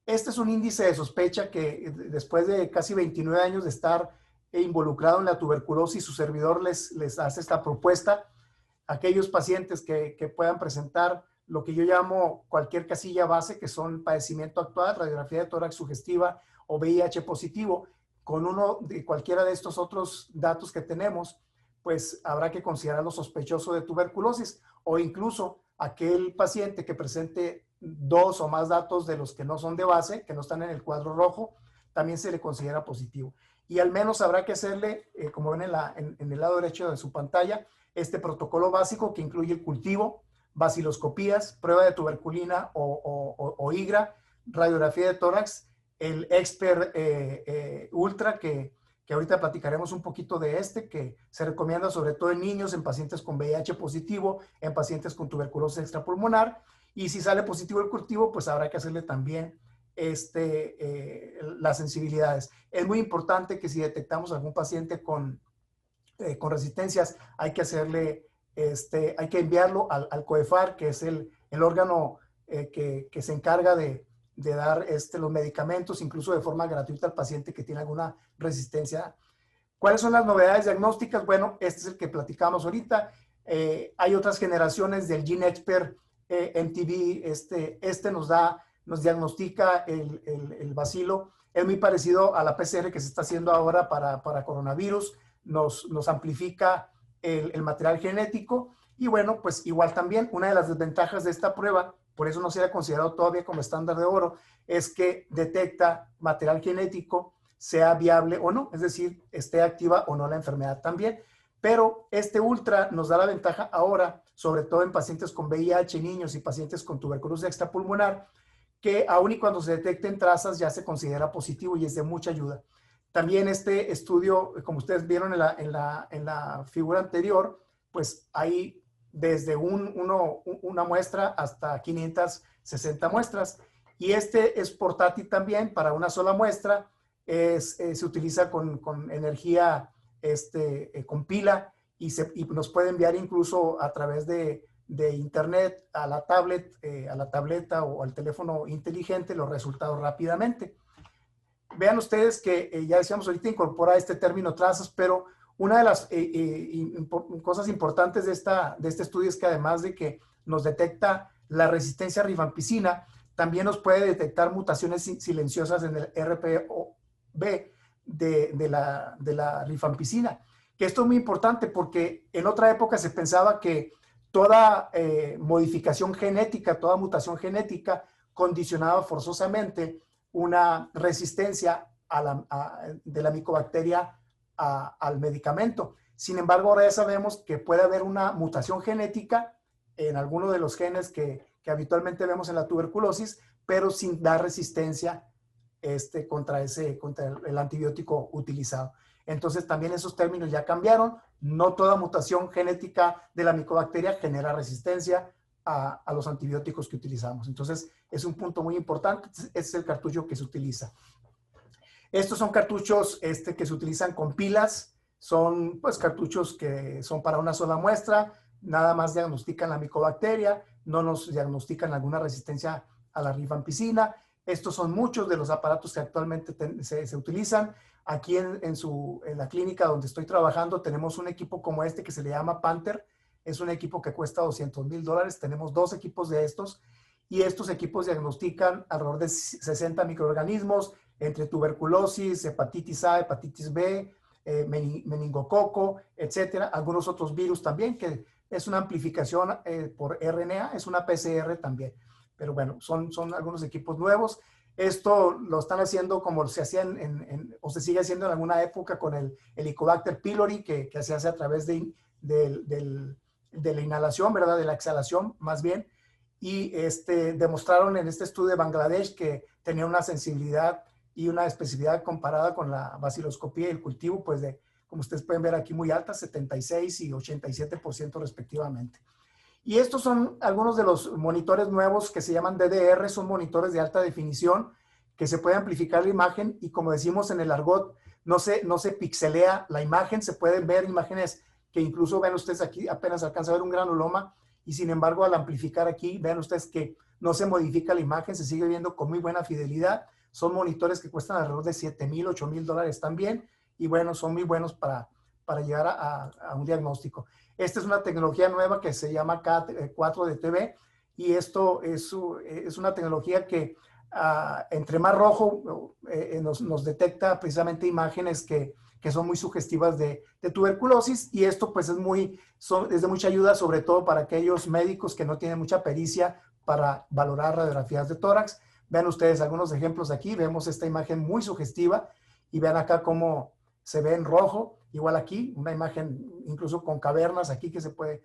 B: Este es un índice de sospecha que después de casi 29 años de estar involucrado en la tuberculosis, su servidor les hace esta propuesta. Aquellos pacientes que puedan presentar lo que yo llamo cualquier casilla base, que son padecimiento actual, radiografía de tórax sugestiva o VIH positivo, con uno de cualquiera de estos otros datos que tenemos, pues habrá que considerarlo sospechoso de tuberculosis o incluso aquel paciente que presente 2 o más datos de los que no son de base, que no están en el cuadro rojo, también se le considera positivo. Y al menos habrá que hacerle, como ven en el lado derecho de su pantalla, este protocolo básico que incluye el cultivo, baciloscopías, prueba de tuberculina o IGRA, radiografía de tórax, el Expert Ultra, que ahorita platicaremos un poquito de que se recomienda sobre todo en niños, en pacientes con VIH positivo, en pacientes con tuberculosis extrapulmonar, y si sale positivo el cultivo, pues habrá que hacerle también las sensibilidades. Es muy importante que si detectamos algún paciente con resistencias, hay que hacerle, hay que enviarlo al COEFAR, que es el órgano que se encarga de dar los medicamentos, incluso de forma gratuita al paciente que tiene alguna resistencia. ¿Cuáles son las novedades diagnósticas? Bueno, este es el que platicamos ahorita. Hay otras generaciones del GeneXpert MTV. Nos diagnostica el bacilo. Es muy parecido a la PCR que se está haciendo ahora para coronavirus. Nos amplifica el material genético. Y bueno, pues igual también una de las desventajas de esta prueba, por eso no se ha considerado todavía como estándar de oro, es que detecta material genético, sea viable o no, es decir, esté activa o no la enfermedad también. Pero este ultra nos da la ventaja ahora, sobre todo en pacientes con VIH, niños y pacientes con tuberculosis extrapulmonar, que aun y cuando se detecten trazas ya se considera positivo y es de mucha ayuda. También este estudio, como ustedes vieron en la figura anterior, pues hay desde una muestra hasta 560 muestras. Y este es portátil también para una sola muestra. Se utiliza con energía, con pila y nos puede enviar incluso a través de de internet a la tablet, a la tableta o al teléfono inteligente los resultados rápidamente. Vean ustedes que ya decíamos ahorita incorpora este término trazas, pero una de las cosas importantes de este estudio es que además de que nos detecta la resistencia a rifampicina, también nos puede detectar mutaciones silenciosas en el RPOB de la rifampicina. Que esto es muy importante porque en otra época se pensaba que toda modificación genética, toda mutación genética condicionaba forzosamente una resistencia de la micobacteria al medicamento. Sin embargo, ahora ya sabemos que puede haber una mutación genética en alguno de los genes que habitualmente vemos en la tuberculosis, pero sin dar resistencia contra el antibiótico utilizado. Entonces, también esos términos ya cambiaron. No toda mutación genética de la micobacteria genera resistencia a los antibióticos que utilizamos. Entonces, es un punto muy importante. Este es el cartucho que se utiliza. Estos son cartuchos que se utilizan con pilas. Son pues cartuchos que son para una sola muestra. Nada más diagnostican la micobacteria. No nos diagnostican alguna resistencia a la rifampicina. Estos son muchos de los aparatos que actualmente se utilizan. Aquí en la clínica donde estoy trabajando tenemos un equipo como este que se le llama Panther. Es un equipo que cuesta $200,000. Tenemos 2 equipos de estos y estos equipos diagnostican alrededor de 60 microorganismos entre tuberculosis, hepatitis A, hepatitis B, meningococo, etcétera. Algunos otros virus también, que es una amplificación por RNA, es una PCR también. Pero bueno, son algunos equipos nuevos. Esto lo están haciendo como se hacía o se sigue haciendo en alguna época con el Helicobacter pylori, que se hace a través de la inhalación, ¿verdad? De la exhalación, más bien. Y demostraron en este estudio de Bangladesh que tenía una sensibilidad y una especificidad comparada con la baciloscopía y el cultivo, pues como ustedes pueden ver aquí, muy altas, 76 y 87% respectivamente. Y estos son algunos de los monitores nuevos que se llaman DDR, son monitores de alta definición que se puede amplificar la imagen y como decimos en el argot, no se pixelea la imagen, se pueden ver imágenes que incluso ven ustedes aquí, apenas alcanza a ver un granuloma y sin embargo al amplificar aquí, vean ustedes que no se modifica la imagen, se sigue viendo con muy buena fidelidad. Son monitores que cuestan alrededor de $7,000, $8,000 también y bueno, son muy buenos para llegar a un diagnóstico. Esta es una tecnología nueva que se llama K4DTV y esto es una tecnología que entre más rojo nos detecta precisamente imágenes que son muy sugestivas de tuberculosis y esto pues es de mucha ayuda sobre todo para aquellos médicos que no tienen mucha pericia para valorar radiografías de tórax. Vean ustedes algunos ejemplos aquí, vemos esta imagen muy sugestiva y vean acá cómo se ve en rojo. Igual aquí, una imagen incluso con cavernas aquí que se puede,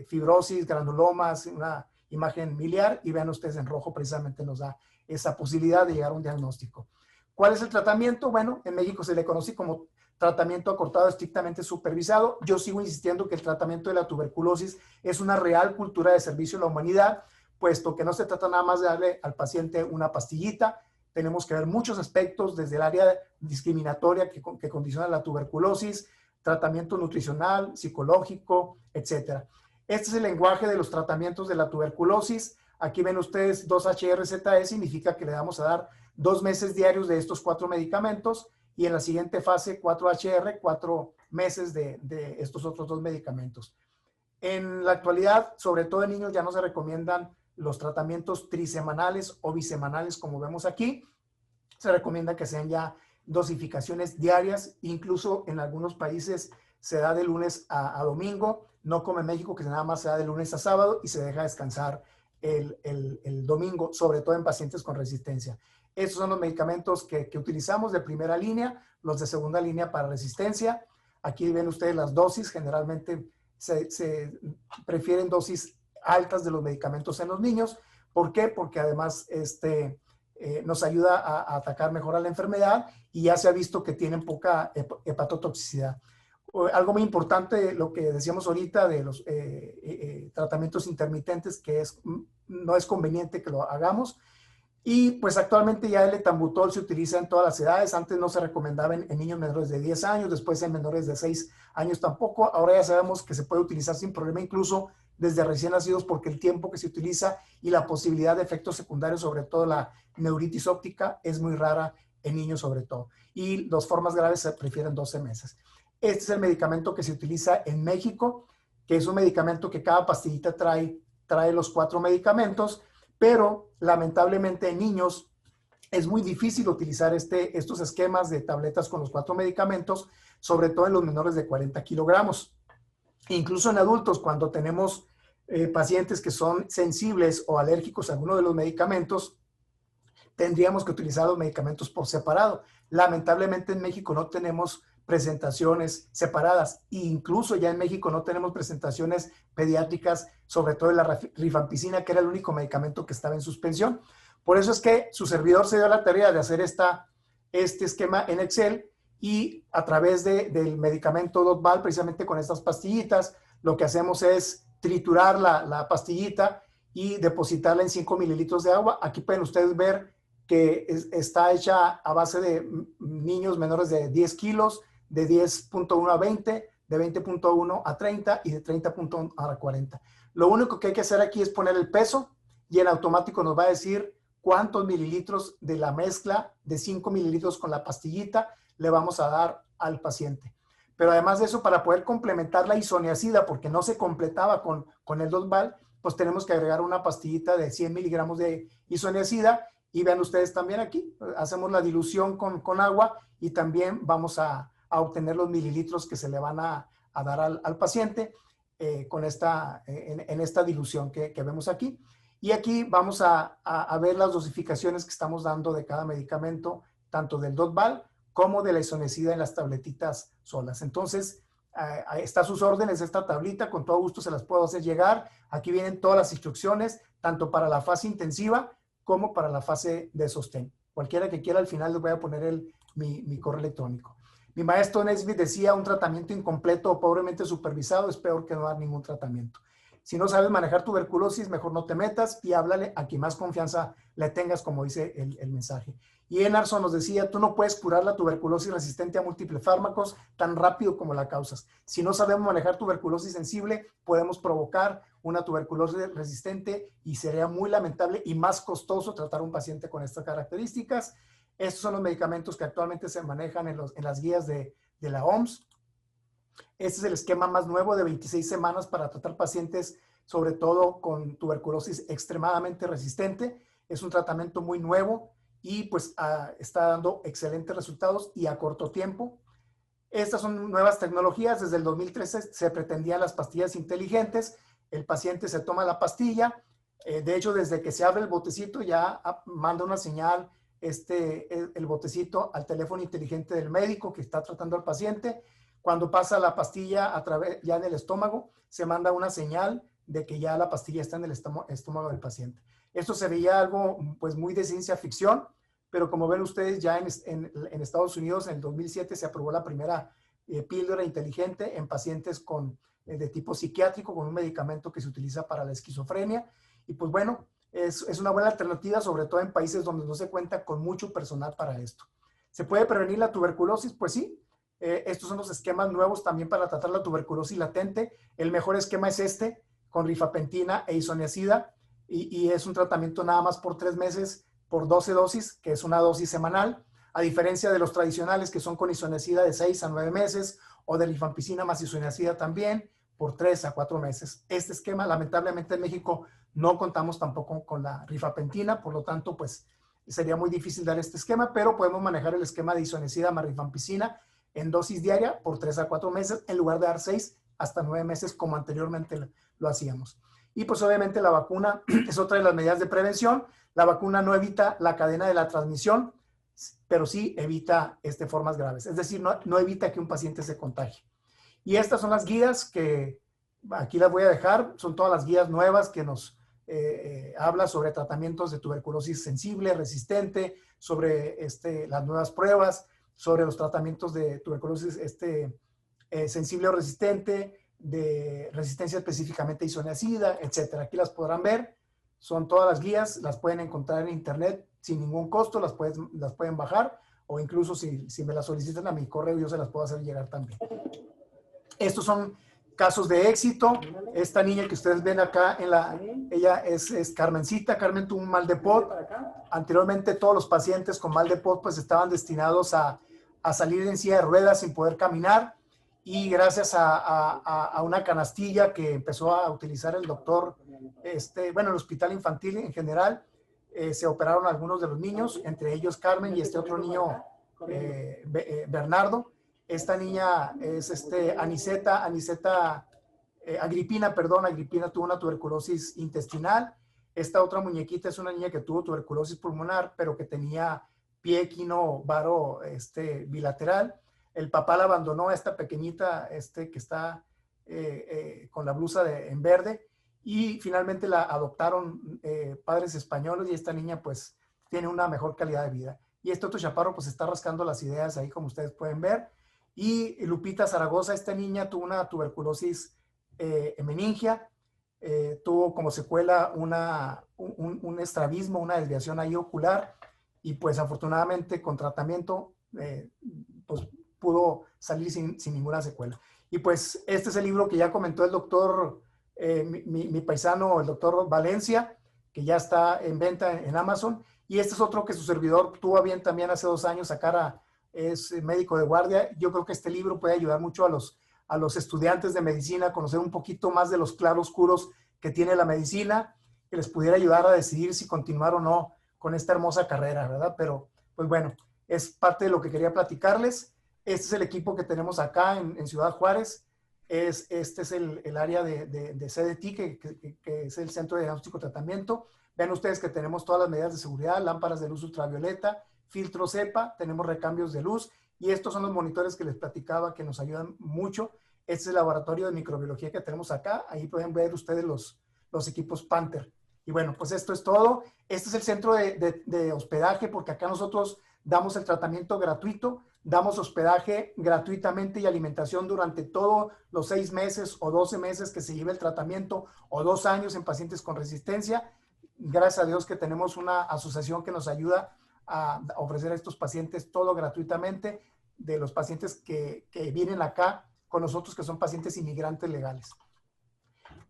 B: fibrosis, granulomas, una imagen miliar y vean ustedes en rojo precisamente nos da esa posibilidad de llegar a un diagnóstico. ¿Cuál es el tratamiento? Bueno, en México se le conoce como tratamiento acortado estrictamente supervisado. Yo sigo insistiendo que el tratamiento de la tuberculosis es una real cultura de servicio a la humanidad, puesto que no se trata nada más de darle al paciente una pastillita. Tenemos que ver muchos aspectos desde el área discriminatoria que condiciona la tuberculosis, tratamiento nutricional, psicológico, etc. Este es el lenguaje de los tratamientos de la tuberculosis. Aquí ven ustedes 2-HRZE, significa que le vamos a dar 2 meses diarios de estos 4 medicamentos y en la siguiente fase 4HR, 4 meses de estos otros 2 medicamentos. En la actualidad, sobre todo en niños, ya no se recomiendan los tratamientos trisemanales o bisemanales, como vemos aquí. Se recomienda que sean ya dosificaciones diarias, incluso en algunos países se da de lunes a domingo, no como en México, que nada más se da de lunes a sábado y se deja descansar el domingo, sobre todo en pacientes con resistencia. Estos son los medicamentos que utilizamos de primera línea, los de segunda línea para resistencia. Aquí ven ustedes las dosis, generalmente se prefieren dosis altas de los medicamentos en los niños. ¿Por qué? Porque además nos ayuda a atacar mejor a la enfermedad y ya se ha visto que tienen poca hepatotoxicidad. Algo muy importante, lo que decíamos ahorita de los tratamientos intermitentes, que no es conveniente que lo hagamos. Y pues actualmente ya el etambutol se utiliza en todas las edades. Antes no se recomendaba en niños menores de 10 años, después en menores de 6 años tampoco. Ahora ya sabemos que se puede utilizar sin problema incluso desde recién nacidos porque el tiempo que se utiliza y la posibilidad de efectos secundarios, sobre todo la neuritis óptica, es muy rara en niños sobre todo. Y las formas graves se prefieren 12 meses. Este es el medicamento que se utiliza en México, que es un medicamento que cada pastillita trae los 4 medicamentos, pero lamentablemente en niños es muy difícil utilizar estos esquemas de tabletas con los 4 medicamentos, sobre todo en los menores de 40 kilogramos. Incluso en adultos, cuando tenemos pacientes que son sensibles o alérgicos a alguno de los medicamentos, tendríamos que utilizar los medicamentos por separado. Lamentablemente en México no tenemos presentaciones separadas e incluso ya en México no tenemos presentaciones pediátricas, sobre todo en la rifampicina, que era el único medicamento que estaba en suspensión. Por eso es que su servidor se dio la tarea de hacer este esquema en Excel y a través del medicamento Dotval, precisamente con estas pastillitas, lo que hacemos es triturar la pastillita y depositarla en 5 mililitros de agua. Aquí pueden ustedes ver que está hecha a base de niños menores de 10 kilos, de 10.1 a 20, de 20.1 a 30 y de 30.1 a 40. Lo único que hay que hacer aquí es poner el peso y en automático nos va a decir cuántos mililitros de la mezcla de 5 mililitros con la pastillita le vamos a dar al paciente. Pero además de eso, para poder complementar la isoniazida, porque no se completaba con el Dotval, pues tenemos que agregar una pastillita de 100 miligramos de isoniazida. Y vean ustedes también aquí, hacemos la dilución con agua y también vamos a obtener los mililitros que se le van a dar al paciente en esta dilución que vemos aquí. Y aquí vamos a ver las dosificaciones que estamos dando de cada medicamento, tanto del Dotval como de la isoniazida en las tabletitas solas. Entonces, está a sus órdenes esta tablita, con todo gusto se las puedo hacer llegar. Aquí vienen todas las instrucciones, tanto para la fase intensiva como para la fase de sostén. Cualquiera que quiera, al final les voy a poner mi correo electrónico. Mi maestro Nesbitt decía, un tratamiento incompleto o pobremente supervisado es peor que no dar ningún tratamiento. Si no sabes manejar tuberculosis, mejor no te metas y háblale a quien más confianza le tengas, como dice el mensaje. Y Enarson nos decía, tú no puedes curar la tuberculosis resistente a múltiples fármacos tan rápido como la causas. Si no sabemos manejar tuberculosis sensible, podemos provocar una tuberculosis resistente y sería muy lamentable y más costoso tratar a un paciente con estas características. Estos son los medicamentos que actualmente se manejan en las guías de la OMS. Este es el esquema más nuevo de 26 semanas para tratar pacientes, sobre todo con tuberculosis extremadamente resistente. Es un tratamiento muy nuevo y pues está dando excelentes resultados y a corto tiempo. Estas son nuevas tecnologías. Desde el 2013 se pretendían las pastillas inteligentes. El paciente se toma la pastilla. De hecho, desde que se abre el botecito ya manda una señal el botecito al teléfono inteligente del médico que está tratando al paciente. Cuando pasa la pastilla ya en el estómago, se manda una señal de que ya la pastilla está en el estómago del paciente. Esto se veía algo pues muy de ciencia ficción, pero como ven ustedes ya en Estados Unidos en el 2007 se aprobó la primera píldora inteligente en pacientes de tipo psiquiátrico con un medicamento que se utiliza para la esquizofrenia. Y pues bueno, es una buena alternativa, sobre todo en países donde no se cuenta con mucho personal para esto. ¿Se puede prevenir la tuberculosis? Pues sí. Estos son los esquemas nuevos también para tratar la tuberculosis latente. El mejor esquema es con rifapentina e isoniazida, y es un tratamiento nada más por 3 meses, por 12 dosis, que es una dosis semanal, a diferencia de los tradicionales que son con isoniazida de 6 a 9 meses, o de rifampicina más isoniazida también, por 3 a 4 meses. Este esquema, lamentablemente en México, no contamos tampoco con la rifapentina, por lo tanto, pues sería muy difícil dar este esquema, pero podemos manejar el esquema de isoniazida más rifampicina en dosis diaria por 3 a 4 meses, en lugar de dar 6 hasta 9 meses como anteriormente lo hacíamos. Y pues obviamente la vacuna es otra de las medidas de prevención. La vacuna no evita la cadena de la transmisión, pero sí evita formas graves. Es decir, no evita que un paciente se contagie. Y estas son las guías que aquí las voy a dejar. Son todas las guías nuevas que nos habla sobre tratamientos de tuberculosis sensible, resistente, sobre las nuevas pruebas, sobre los tratamientos de tuberculosis sensible o resistente, de resistencia específicamente a isoniazida, etc. Aquí las podrán ver. Son todas las guías, las pueden encontrar en internet sin ningún costo, las pueden bajar, o incluso si me las solicitan a mi correo, yo se las puedo hacer llegar también. Estos son Casos de éxito. Esta niña que ustedes ven acá, ella es Carmencita. Carmen tuvo un mal de POD. Anteriormente todos los pacientes con mal de POD pues estaban destinados a salir en silla de ruedas sin poder caminar. Y gracias a una canastilla que empezó a utilizar el doctor, bueno, el hospital infantil en general, se operaron algunos de los niños, entre ellos Carmen y este otro niño, Bernardo. Esta niña es Agripina tuvo una tuberculosis intestinal. Esta otra muñequita es una niña que tuvo tuberculosis pulmonar, pero que tenía pie equino varo bilateral. El papá la abandonó, esta pequeñita que está con la blusa en verde, y finalmente la adoptaron padres españoles, y esta niña pues tiene una mejor calidad de vida. Y este otro chaparro pues está rascando las ideas ahí, como ustedes pueden ver. Y Lupita Zaragoza, esta niña tuvo una tuberculosis meningia, tuvo como secuela un estrabismo, una desviación ahí ocular, y pues afortunadamente con tratamiento pues pudo salir sin ninguna secuela. Y pues este es el libro que ya comentó el doctor, mi paisano, el doctor Valencia, que ya está en venta en Amazon. Y este es otro que su servidor tuvo a bien también hace 2 años sacar es médico de guardia. Yo creo que este libro puede ayudar mucho a los estudiantes de medicina a conocer un poquito más de los claroscuros que tiene la medicina, que les pudiera ayudar a decidir si continuar o no con esta hermosa carrera, ¿verdad? Pero, pues bueno, es parte de lo que quería platicarles. Este es el equipo que tenemos acá en Ciudad Juárez. Este es el área de CDT, que es el Centro de Diagnóstico y Tratamiento. Vean ustedes que tenemos todas las medidas de seguridad, lámparas de luz ultravioleta, filtro CEPA, tenemos recambios de luz, y estos son los monitores que les platicaba que nos ayudan mucho. Este es el laboratorio de microbiología que tenemos acá. Ahí pueden ver ustedes los equipos Panther. Y bueno, pues esto es todo. Este es el centro de hospedaje, porque acá nosotros damos el tratamiento gratuito, damos hospedaje gratuitamente y alimentación durante todos los 6 meses o 12 meses que se lleve el tratamiento, o 2 años en pacientes con resistencia. Gracias a Dios que tenemos una asociación que nos ayuda a ofrecer a estos pacientes todo gratuitamente, de los pacientes que vienen acá con nosotros, que son pacientes inmigrantes legales.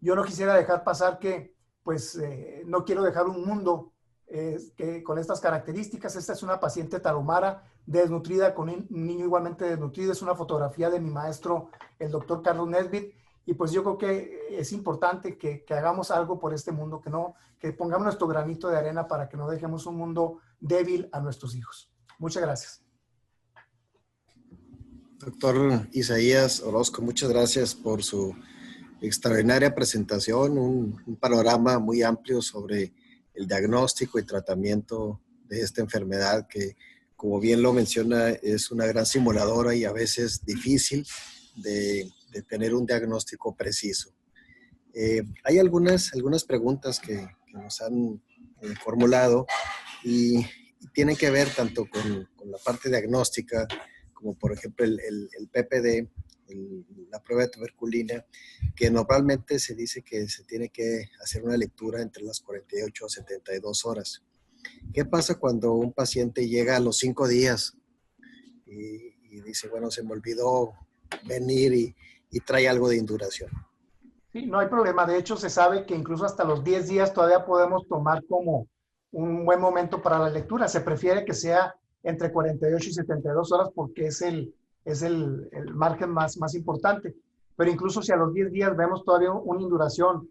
B: Yo no quisiera dejar pasar que, pues, no quiero dejar un mundo que con estas características. Esta es una paciente tarahumara desnutrida con un niño igualmente desnutrido. Es una fotografía de mi maestro, el doctor Carlos Nesbitt. Y pues yo creo que es importante que hagamos algo por este mundo, que pongamos nuestro granito de arena para que no dejemos un mundo débil a nuestros hijos. Muchas gracias.
A: Doctor Isaías Orozco, muchas gracias por su extraordinaria presentación, un panorama muy amplio sobre el diagnóstico y tratamiento de esta enfermedad que, como bien lo menciona, es una gran simuladora y a veces difícil de tener un diagnóstico preciso. Hay algunas preguntas que nos han formulado y tienen que ver tanto con la parte diagnóstica, como por ejemplo el PPD, la prueba de tuberculina, que normalmente se dice que se tiene que hacer una lectura entre las 48 o 72 horas. ¿Qué pasa cuando un paciente llega a los 5 días y dice, bueno, se me olvidó venir y trae algo de induración?
B: Sí, no hay problema. De hecho, se sabe que incluso hasta los 10 días todavía podemos tomar como un buen momento para la lectura. Se prefiere que sea entre 48 y 72 horas porque es el margen más importante. Pero incluso si a los 10 días vemos todavía una induración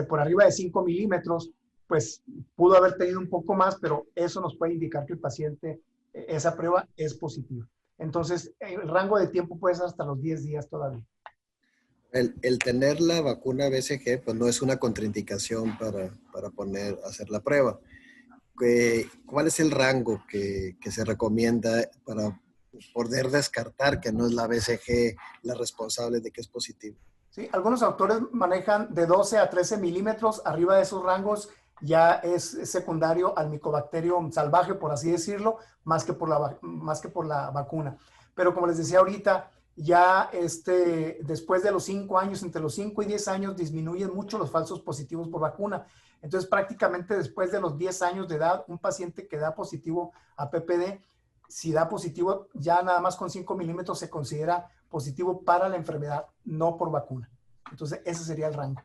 B: por arriba de 5 milímetros, pues pudo haber tenido un poco más, pero eso nos puede indicar que el paciente, esa prueba es positiva. Entonces, el rango de tiempo puede ser hasta los 10 días todavía.
A: El tener la vacuna BCG pues no es una contraindicación para hacer la prueba. ¿Cuál es el rango que se recomienda para poder descartar que no es la BCG la responsable de que es positivo?
B: Sí, algunos autores manejan de 12 a 13 milímetros. Arriba de esos rangos ya es secundario al micobacterium salvaje, por así decirlo, más que por la vacuna. Pero como les decía ahorita, ya después de los 5 años, entre los 5 y 10 años, disminuyen mucho los falsos positivos por vacuna. Entonces, prácticamente después de los 10 años de edad, un paciente que da positivo a PPD, si da positivo, ya nada más con 5 milímetros se considera positivo para la enfermedad, no por vacuna. Entonces, ese sería el rango.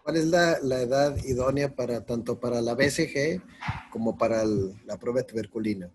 A: ¿Cuál es la edad idónea para tanto para la BCG como para la prueba de tuberculina?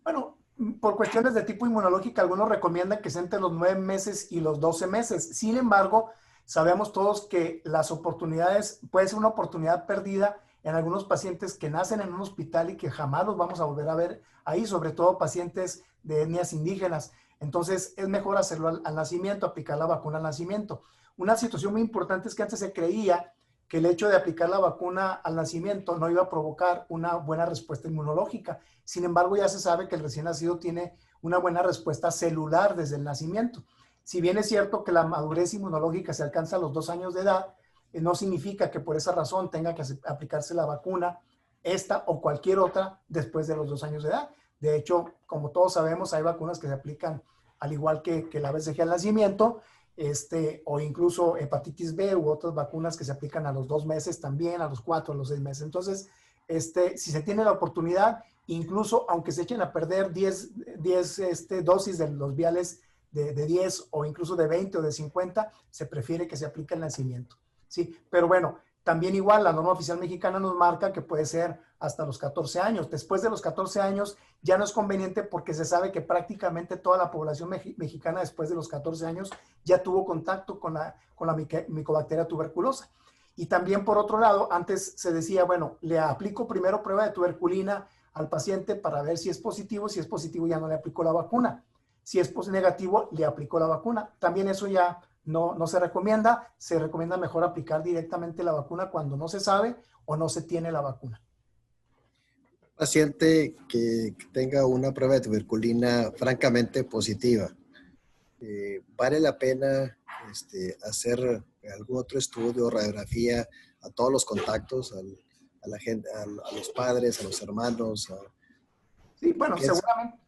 B: Bueno, por cuestiones de tipo inmunológica, algunos recomiendan que sea entre los 9 meses y los 12 meses. Sin embargo, sabemos todos que las oportunidades, puede ser una oportunidad perdida en algunos pacientes que nacen en un hospital y que jamás los vamos a volver a ver ahí, sobre todo pacientes de etnias indígenas. Entonces, es mejor hacerlo al nacimiento, aplicar la vacuna al nacimiento. Una situación muy importante es que antes se creía que el hecho de aplicar la vacuna al nacimiento no iba a provocar una buena respuesta inmunológica. Sin embargo, ya se sabe que el recién nacido tiene una buena respuesta celular desde el nacimiento. Si bien es cierto que la madurez inmunológica se alcanza a los 2 años de edad, no significa que por esa razón tenga que aplicarse la vacuna, esta o cualquier otra, después de los 2 años de edad. De hecho, como todos sabemos, hay vacunas que se aplican al igual que la BCG al nacimiento, o incluso hepatitis B u otras vacunas que se aplican a los 2 meses también, a los 4, a los 6 meses. Entonces, si se tiene la oportunidad, incluso aunque se echen a perder 10 dosis de los viales de 10 o incluso de 20 o de 50, se prefiere que se aplique el nacimiento. ¿Sí? Pero bueno, también igual la norma oficial mexicana nos marca que puede ser hasta los 14 años. Después de los 14 años ya no es conveniente porque se sabe que prácticamente toda la población mexicana después de los 14 años ya tuvo contacto con la micobacteria tuberculosa. Y también por otro lado, antes se decía, bueno, le aplico primero prueba de tuberculina al paciente para ver si es positivo ya no le aplico la vacuna. Si es negativo, le aplico la vacuna. También eso ya no se recomienda mejor aplicar directamente la vacuna cuando no se sabe o no se tiene la vacuna.
A: Paciente que tenga una prueba de tuberculina francamente positiva, ¿vale la pena hacer algún otro estudio, radiografía a todos los contactos, a la gente, a los padres, a los hermanos?
B: Sí, bueno,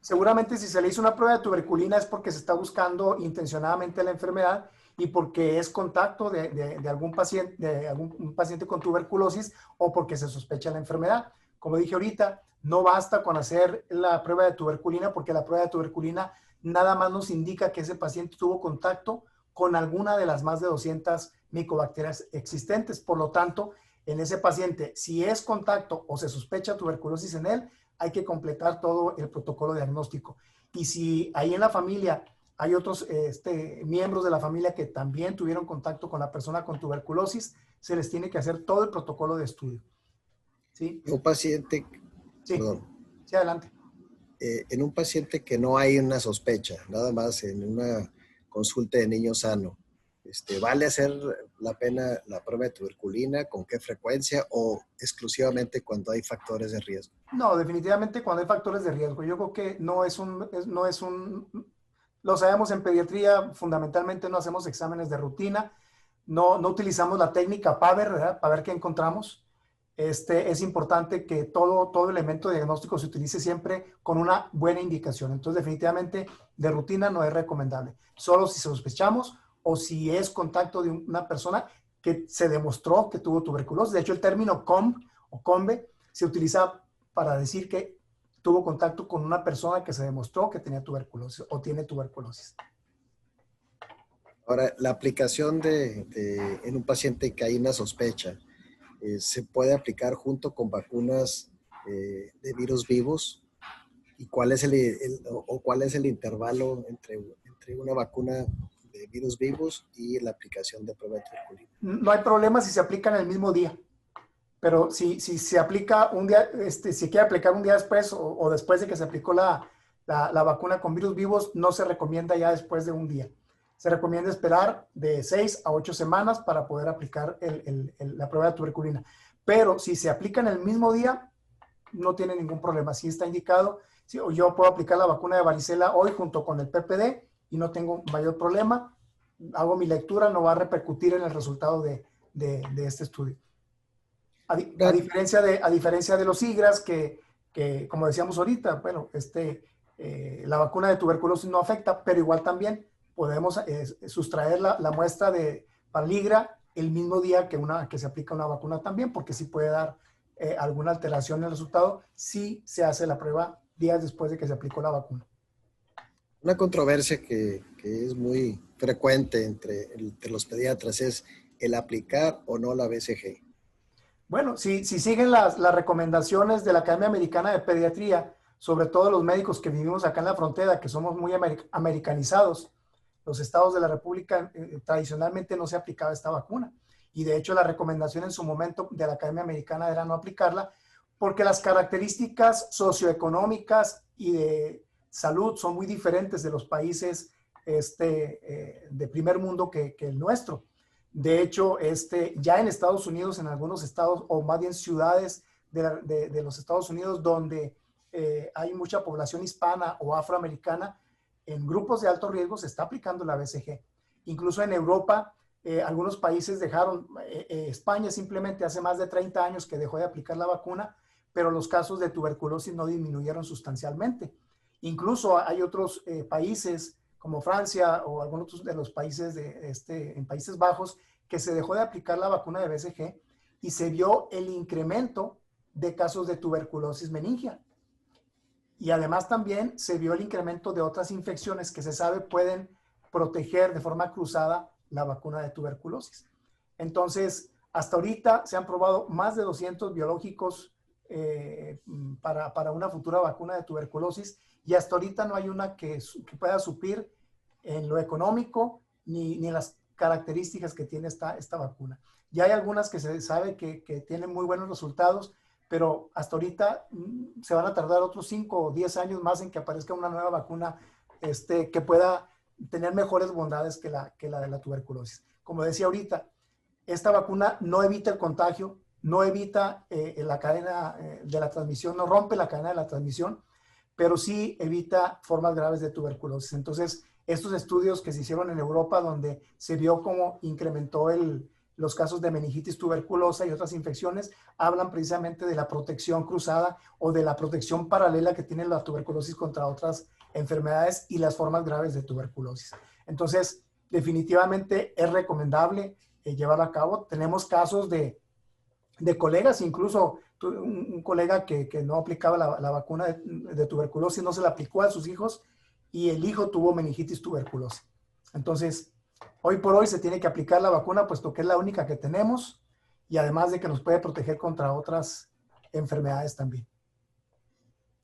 B: seguramente si se le hizo una prueba de tuberculina es porque se está buscando intencionadamente la enfermedad y porque es contacto de algún paciente con tuberculosis o porque se sospecha la enfermedad. Como dije ahorita, no basta con hacer la prueba de tuberculina porque la prueba de tuberculina nada más nos indica que ese paciente tuvo contacto con alguna de las más de 200 micobacterias existentes. Por lo tanto, en ese paciente, si es contacto o se sospecha tuberculosis en él, hay que completar todo el protocolo diagnóstico. Y si ahí en la familia hay otros miembros de la familia que también tuvieron contacto con la persona con tuberculosis, se les tiene que hacer todo el protocolo de estudio. ¿Sí?
A: Un paciente,
B: Sí,
A: perdón,
B: sí, adelante.
A: en un paciente que no hay una sospecha, nada más en una consulta de niño sano, ¿vale hacer la pena la prueba de tuberculina? ¿Con qué frecuencia o exclusivamente cuando hay factores de riesgo?
B: No, definitivamente cuando hay factores de riesgo. Yo creo que lo sabemos en pediatría, fundamentalmente no hacemos exámenes de rutina, no utilizamos la técnica PAVER, ¿verdad? Para ver qué encontramos. Es importante que todo elemento diagnóstico se utilice siempre con una buena indicación. Entonces, definitivamente, de rutina no es recomendable. Solo si sospechamos o si es contacto de una persona que se demostró que tuvo tuberculosis. De hecho, el término COM o COMBE se utiliza para decir que tuvo contacto con una persona que se demostró que tenía tuberculosis o tiene tuberculosis.
A: Ahora, la aplicación en un paciente que hay una sospecha, ¿se puede aplicar junto con vacunas de virus vivos? ¿Y cuál es cuál es el intervalo entre una vacuna de virus vivos y la aplicación de prueba de tuberculina?
B: No hay problema si se aplican el mismo día. Pero si se aplica un día, si quiere aplicar un día después o después de que se aplicó la vacuna con virus vivos, no se recomienda ya después de un día. Se recomienda esperar de 6 a 8 semanas para poder aplicar la prueba de tuberculina. Pero si se aplica en el mismo día, no tiene ningún problema. Si está indicado, si yo puedo aplicar la vacuna de varicela hoy junto con el PPD y no tengo mayor problema. Hago mi lectura, no va a repercutir en el resultado de este estudio. A diferencia de los IGRAS, que como decíamos ahorita, bueno, la vacuna de tuberculosis no afecta, pero igual también podemos sustraer la muestra para el IGRA el mismo día que se aplica una vacuna también, porque sí puede dar alguna alteración en el resultado si se hace la prueba días después de que se aplicó la vacuna.
A: Una controversia que es muy frecuente entre los pediatras es el aplicar o no la BCG.
B: Bueno, si siguen las recomendaciones de la Academia Americana de Pediatría, sobre todo los médicos que vivimos acá en la frontera, que somos muy americanizados, los estados de la República tradicionalmente no se aplicaba esta vacuna. Y de hecho la recomendación en su momento de la Academia Americana era no aplicarla porque las características socioeconómicas y de salud son muy diferentes de los países de primer mundo que el nuestro. De hecho, ya en Estados Unidos, en algunos estados, o más bien ciudades de los Estados Unidos, donde hay mucha población hispana o afroamericana, en grupos de alto riesgo se está aplicando la BCG. Incluso en Europa, algunos países dejaron, España simplemente hace más de 30 años que dejó de aplicar la vacuna, pero los casos de tuberculosis no disminuyeron sustancialmente. Incluso hay otros países como Francia o algunos otros de los países en Países Bajos, que se dejó de aplicar la vacuna de BCG y se vio el incremento de casos de tuberculosis meningia. Y además también se vio el incremento de otras infecciones que se sabe pueden proteger de forma cruzada la vacuna de tuberculosis. Entonces, hasta ahorita se han probado más de 200 biológicos para una futura vacuna de tuberculosis y hasta ahorita no hay una que pueda suplir en lo económico ni en las características que tiene esta vacuna. Ya hay algunas que se sabe que tienen muy buenos resultados, pero hasta ahorita se van a tardar otros 5 o 10 años más en que aparezca una nueva vacuna que pueda tener mejores bondades que la de la tuberculosis. Como decía ahorita, esta vacuna no evita el contagio, no evita la cadena de la transmisión, no rompe la cadena de la transmisión, pero sí evita formas graves de tuberculosis. Entonces, estos estudios que se hicieron en Europa, donde se vio cómo incrementó los casos de meningitis tuberculosa y otras infecciones, hablan precisamente de la protección cruzada o de la protección paralela que tiene la tuberculosis contra otras enfermedades y las formas graves de tuberculosis. Entonces, definitivamente es recomendable llevarlo a cabo. Tenemos casos de colegas, incluso un colega que no aplicaba la vacuna de tuberculosis, no se la aplicó a sus hijos y el hijo tuvo meningitis tuberculosa. Entonces, hoy por hoy se tiene que aplicar la vacuna, puesto que es la única que tenemos y además de que nos puede proteger contra otras enfermedades también.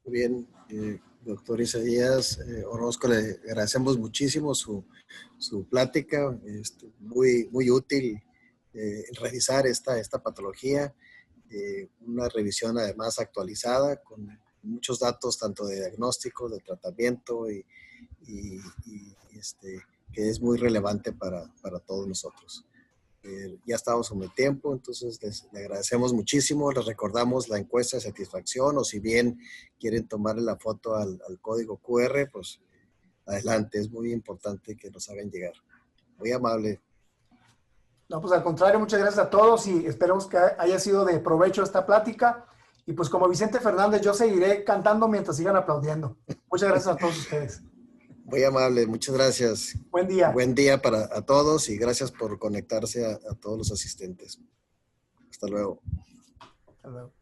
A: Muy bien, doctor Isaías Orozco, le agradecemos muchísimo su plática, muy, muy útil revisar esta patología, una revisión además actualizada con muchos datos tanto de diagnóstico, de tratamiento y que es muy relevante para todos nosotros. Ya estamos en el tiempo, entonces le agradecemos muchísimo. Les recordamos la encuesta de satisfacción, o si bien quieren tomarle la foto al código QR, pues adelante, es muy importante que nos hagan llegar. Muy amable.
B: No, pues al contrario, muchas gracias a todos y esperemos que haya sido de provecho esta plática. Y pues como Vicente Fernández, yo seguiré cantando mientras sigan aplaudiendo. Muchas gracias a todos ustedes.
A: Muy amable, muchas gracias.
B: Buen día.
A: Buen día para todos y gracias por conectarse a todos los asistentes. Hasta luego.
B: Hasta luego.